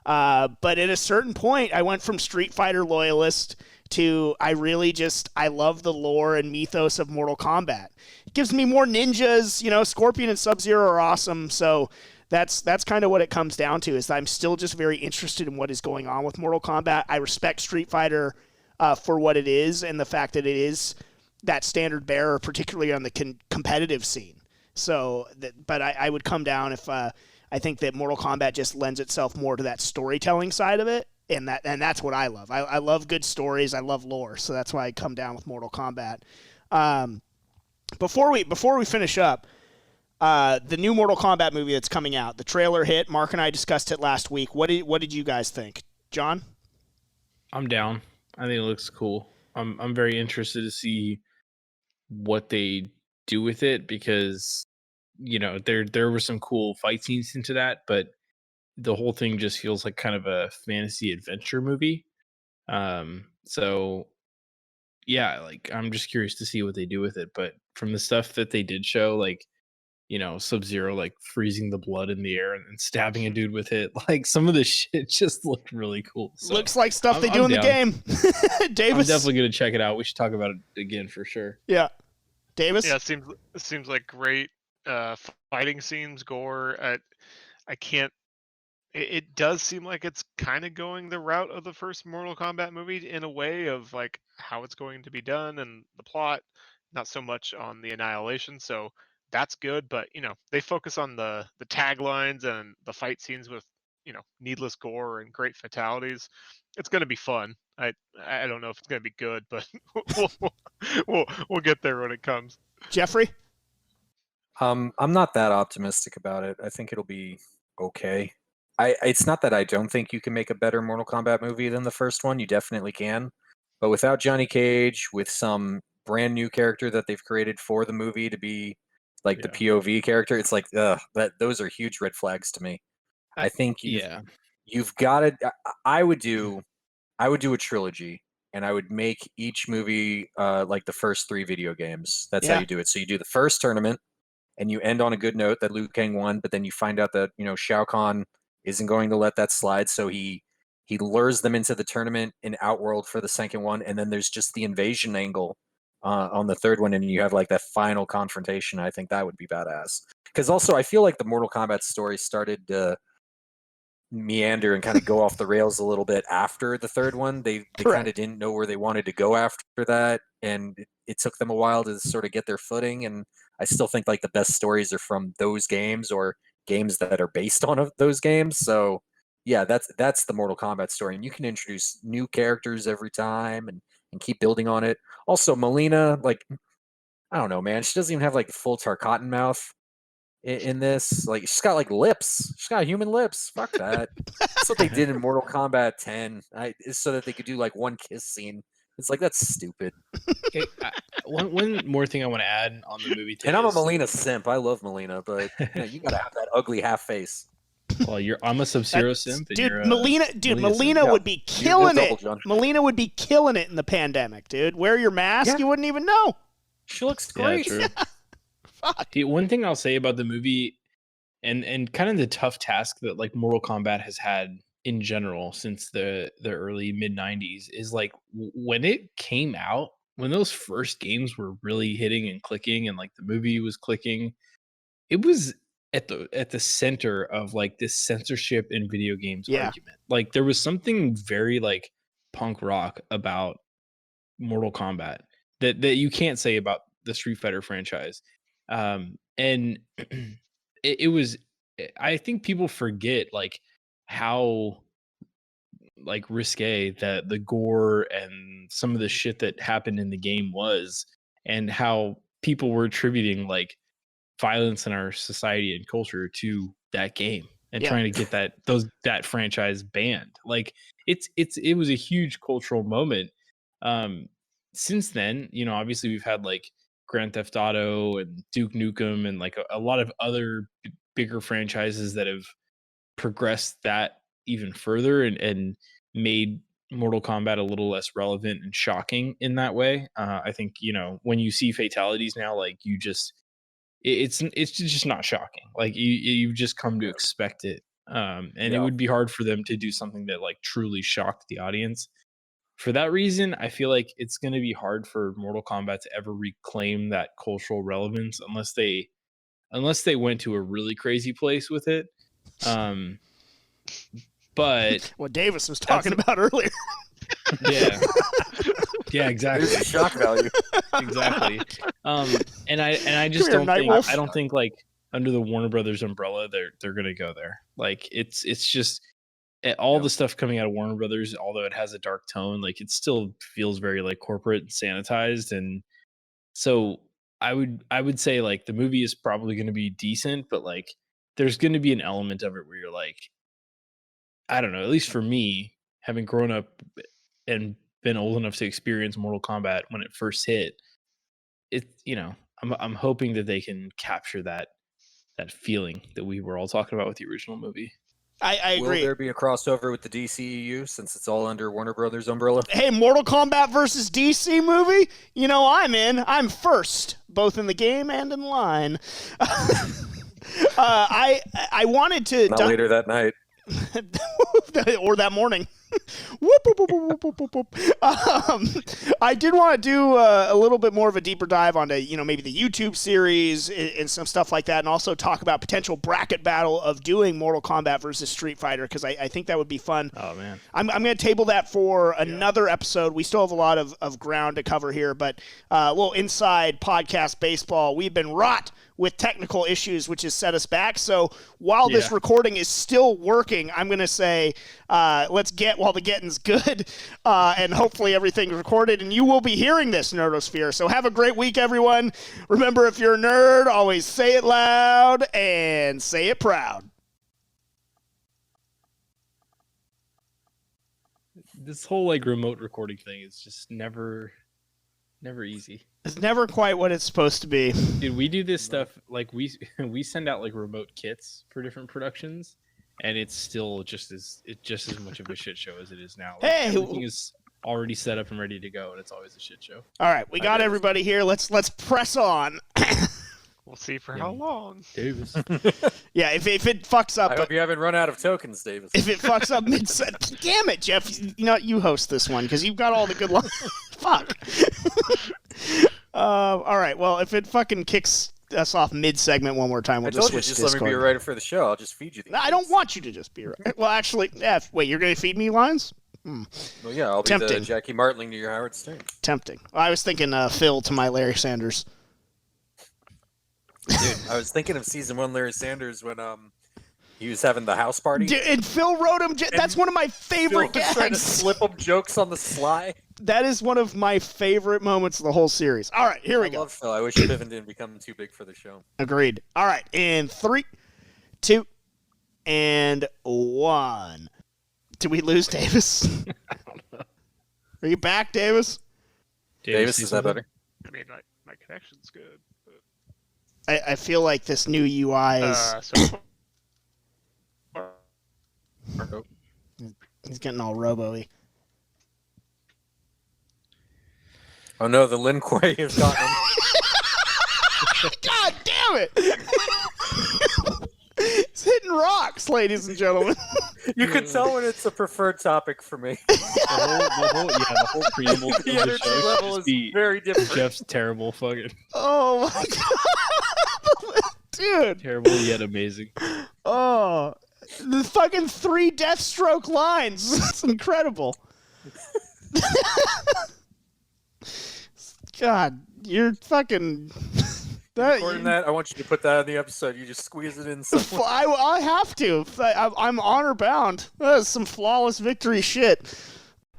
But at a certain point, I went from Street Fighter loyalist to I love the lore and mythos of Mortal Kombat. It gives me more ninjas, Scorpion and Sub-Zero are awesome, so that's kind of what it comes down to, is I'm still just very interested in what is going on with Mortal Kombat. I respect Street Fighter for what it is, and the fact that it is that standard bearer, particularly on the competitive scene. So, but I would come down if I think that Mortal Kombat just lends itself more to that storytelling side of it, and that's what I love. I love good stories. I love lore, so that's why I come down with Mortal Kombat. Before we finish up, the new Mortal Kombat movie that's coming out, the trailer hit. Mark and I discussed it last week. What did you guys think, John? I'm down. I think it looks cool. I'm very interested to see what they do with it, because there were some cool fight scenes into that, but the whole thing just feels like kind of a fantasy adventure movie. So yeah, like I'm just curious to see what they do with it. But from the stuff that they did show, like Sub-Zero like freezing the blood in the air and stabbing a dude with it. Like some of the shit just looked really cool. So looks like stuff they do in the game. Davis, I'm definitely gonna check it out. We should talk about it again for sure. Yeah, Davis. Yeah, it seems like great fighting scenes, gore. I can't. It does seem like it's kind of going the route of the first Mortal Kombat movie in a way of like how it's going to be done and the plot, not so much on the annihilation. So that's good, but they focus on the taglines and the fight scenes with needless gore and great fatalities. It's going to be fun. I don't know if it's going to be good, but we'll get there when it comes. Jeffrey, I'm not that optimistic about it. I think it'll be okay. It's not that I don't think you can make a better Mortal Kombat movie than the first one. You definitely can, But without Johnny Cage, with some brand new character that they've created for the movie to be like the POV character, it's like those are huge red flags to me. I think you've got to. I would do a trilogy, and I would make each movie like the first 3 video games. That's how you do it. So you do the first tournament, and you end on a good note that Liu Kang won, but then you find out that Shao Kahn isn't going to let that slide, so he lures them into the tournament in Outworld for the second one, and then there's just the invasion angle on the third one, and you have like that final confrontation. I think that would be badass. Because also, I feel like the Mortal Kombat story started to meander and kind of go off the rails a little bit after the third one. They kind of didn't know where they wanted to go after that, and it took them a while to sort of get their footing. And I still think like the best stories are from those games or games that are based on those games. So yeah, that's the Mortal Kombat story, and you can introduce new characters every time and keep building on it. Also, Melina, like, I don't know, man, she doesn't even have like full Tarkatan mouth in this. Like, she's got like lips. She's got human lips. Fuck that. That's what they did in Mortal Kombat 10, so that they could do like one kiss scene. It's like, that's stupid. Okay, one more thing I want to add on the movie. And I'm a Melina simp. I love Melina, but you gotta have that ugly half face. Well, I'm a Sub-Zero simp. And dude, Melina would be killing it. Melina would be killing it in the pandemic, dude. Wear your mask, you wouldn't even know. She looks great. Yeah, true. Fuck. One thing I'll say about the movie, and kind of the tough task that like Mortal Kombat has had in general since the early mid 90s, is like when it came out, when those first games were really hitting and clicking, and like the movie was clicking, it was at the center of like this censorship in video games argument. Like there was something very like punk rock about Mortal Kombat that you can't say about the Street Fighter franchise. And it was, I think people forget like how like risque that the gore and some of the shit that happened in the game was, and how people were attributing like violence in our society and culture to that game and trying to get that franchise banned. Like it was a huge cultural moment. Since then, obviously we've had like Grand Theft Auto and Duke Nukem and like a lot of other bigger franchises that have progressed that even further and made Mortal Kombat a little less relevant and shocking in that way. I think, when you see fatalities now, like it's just not shocking. Like you just come to expect it. And it would be hard for them to do something that like truly shocked the audience. For that reason, I feel like it's going to be hard for Mortal Kombat to ever reclaim that cultural relevance unless they went to a really crazy place with it. But what Davis was talking about earlier. Yeah, exactly. There's shock value. Exactly. And I just don't think like under the Warner Brothers umbrella they're gonna go there. Like it's just all the stuff coming out of Warner Brothers, although it has a dark tone, like it still feels very like corporate and sanitized. And so I would say like the movie is probably going to be decent, but like there's going to be an element of it where you're like, I don't know, at least for me, having grown up and been old enough to experience Mortal Kombat when it first hit, I'm hoping that they can capture that feeling that we were all talking about with the original movie. I agree. Will there be a crossover with the DCEU since it's all under Warner Brothers umbrella? Hey, Mortal Kombat versus DC movie? I'm in. I'm first, both in the game and in line. I wanted to... Not later that night. Or that morning. I did want to do a little bit more of a deeper dive onto maybe the YouTube series and some stuff like that, and also talk about potential bracket battle of doing Mortal Kombat versus Street Fighter, because I think that would be fun. Oh man, I'm going to table that for another episode. We still have a lot of ground to cover here, but a little inside podcast baseball. We've been wrought with technical issues, which has set us back. So while this recording is still working, I'm going to say let's get while the getting's good, and hopefully everything's recorded, and you will be hearing this, Nerdosphere. So have a great week, everyone. Remember, if you're a nerd, always say it loud and say it proud. This whole like remote recording thing is just never easy. It's never quite what it's supposed to be. Dude, we do this stuff like we send out like remote kits for different productions, and it's still just as much of a shit show as it is now. Like, hey, everything is already set up and ready to go, and it's always a shit show. All right, we got everybody here. Let's press on. We'll see for how long. Davis. Yeah, if it fucks up. I hope you haven't run out of tokens, Davis. If it fucks up mid-set, damn it, Jeff. You know, you host this one because you've got all the good lines. Fuck. All right, well, if it fucking kicks us off mid-segment one more time, we'll just switch Discord. Let me be a writer for the show. I'll just feed you these. No, I don't want you to just be a writer. Well, actually, wait, you're going to feed me lines? Well, yeah, I'll be the Jackie Martling to your Howard Stern. Tempting. Well, I was thinking Phil to my Larry Sanders. Dude, I was thinking of season 1 Larry Sanders when he was having the house party. Dude, and Phil wrote him. That's one of my favorite gags. Trying to slip him jokes on the sly. That is one of my favorite moments of the whole series. All right, here we go. I love Phil. I wish Piven didn't become too big for the show. Agreed. All right, in 3, 2, and 1. Did we lose Davis? I don't know. Are you back, Davis? Davis, is that better? I mean, my connection's good. I feel like this new UI is... He's getting all robo-y. Oh no, the Lin Kuei has gotten him. God damn it! It's hitting rocks, ladies and gentlemen. You can tell when it's a preferred topic for me. The whole preamble of The the energy show level should is very different. Jeff's terrible fucking. Oh my god, dude! Terrible yet amazing. Oh, the fucking 3 Deathstroke lines. It's incredible. God, you're fucking. Recording that, I want you to put that in the episode. You just squeeze it in somewhere. I have to. I'm honor bound. That is some flawless victory shit.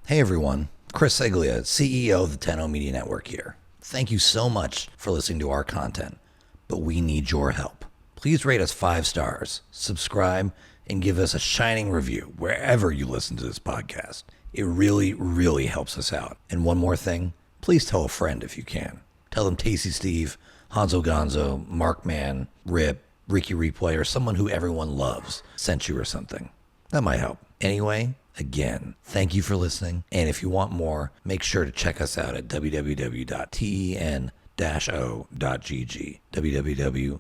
Hey everyone, Chris Seglia, CEO of the Tenno Media Network here. Thank you so much for listening to our content, but we need your help. Please rate us 5 stars, subscribe, and give us a shining review wherever you listen to this podcast. It really, really helps us out. And one more thing, please tell a friend if you can. Tell them Tasty Steve, Hanzo Gonzo, Markman, Rip, Ricky Replay, or someone who everyone loves sent you or something. That might help. Anyway, again, thank you for listening. And if you want more, make sure to check us out at www.ten-o.gg. www.tenno.gg.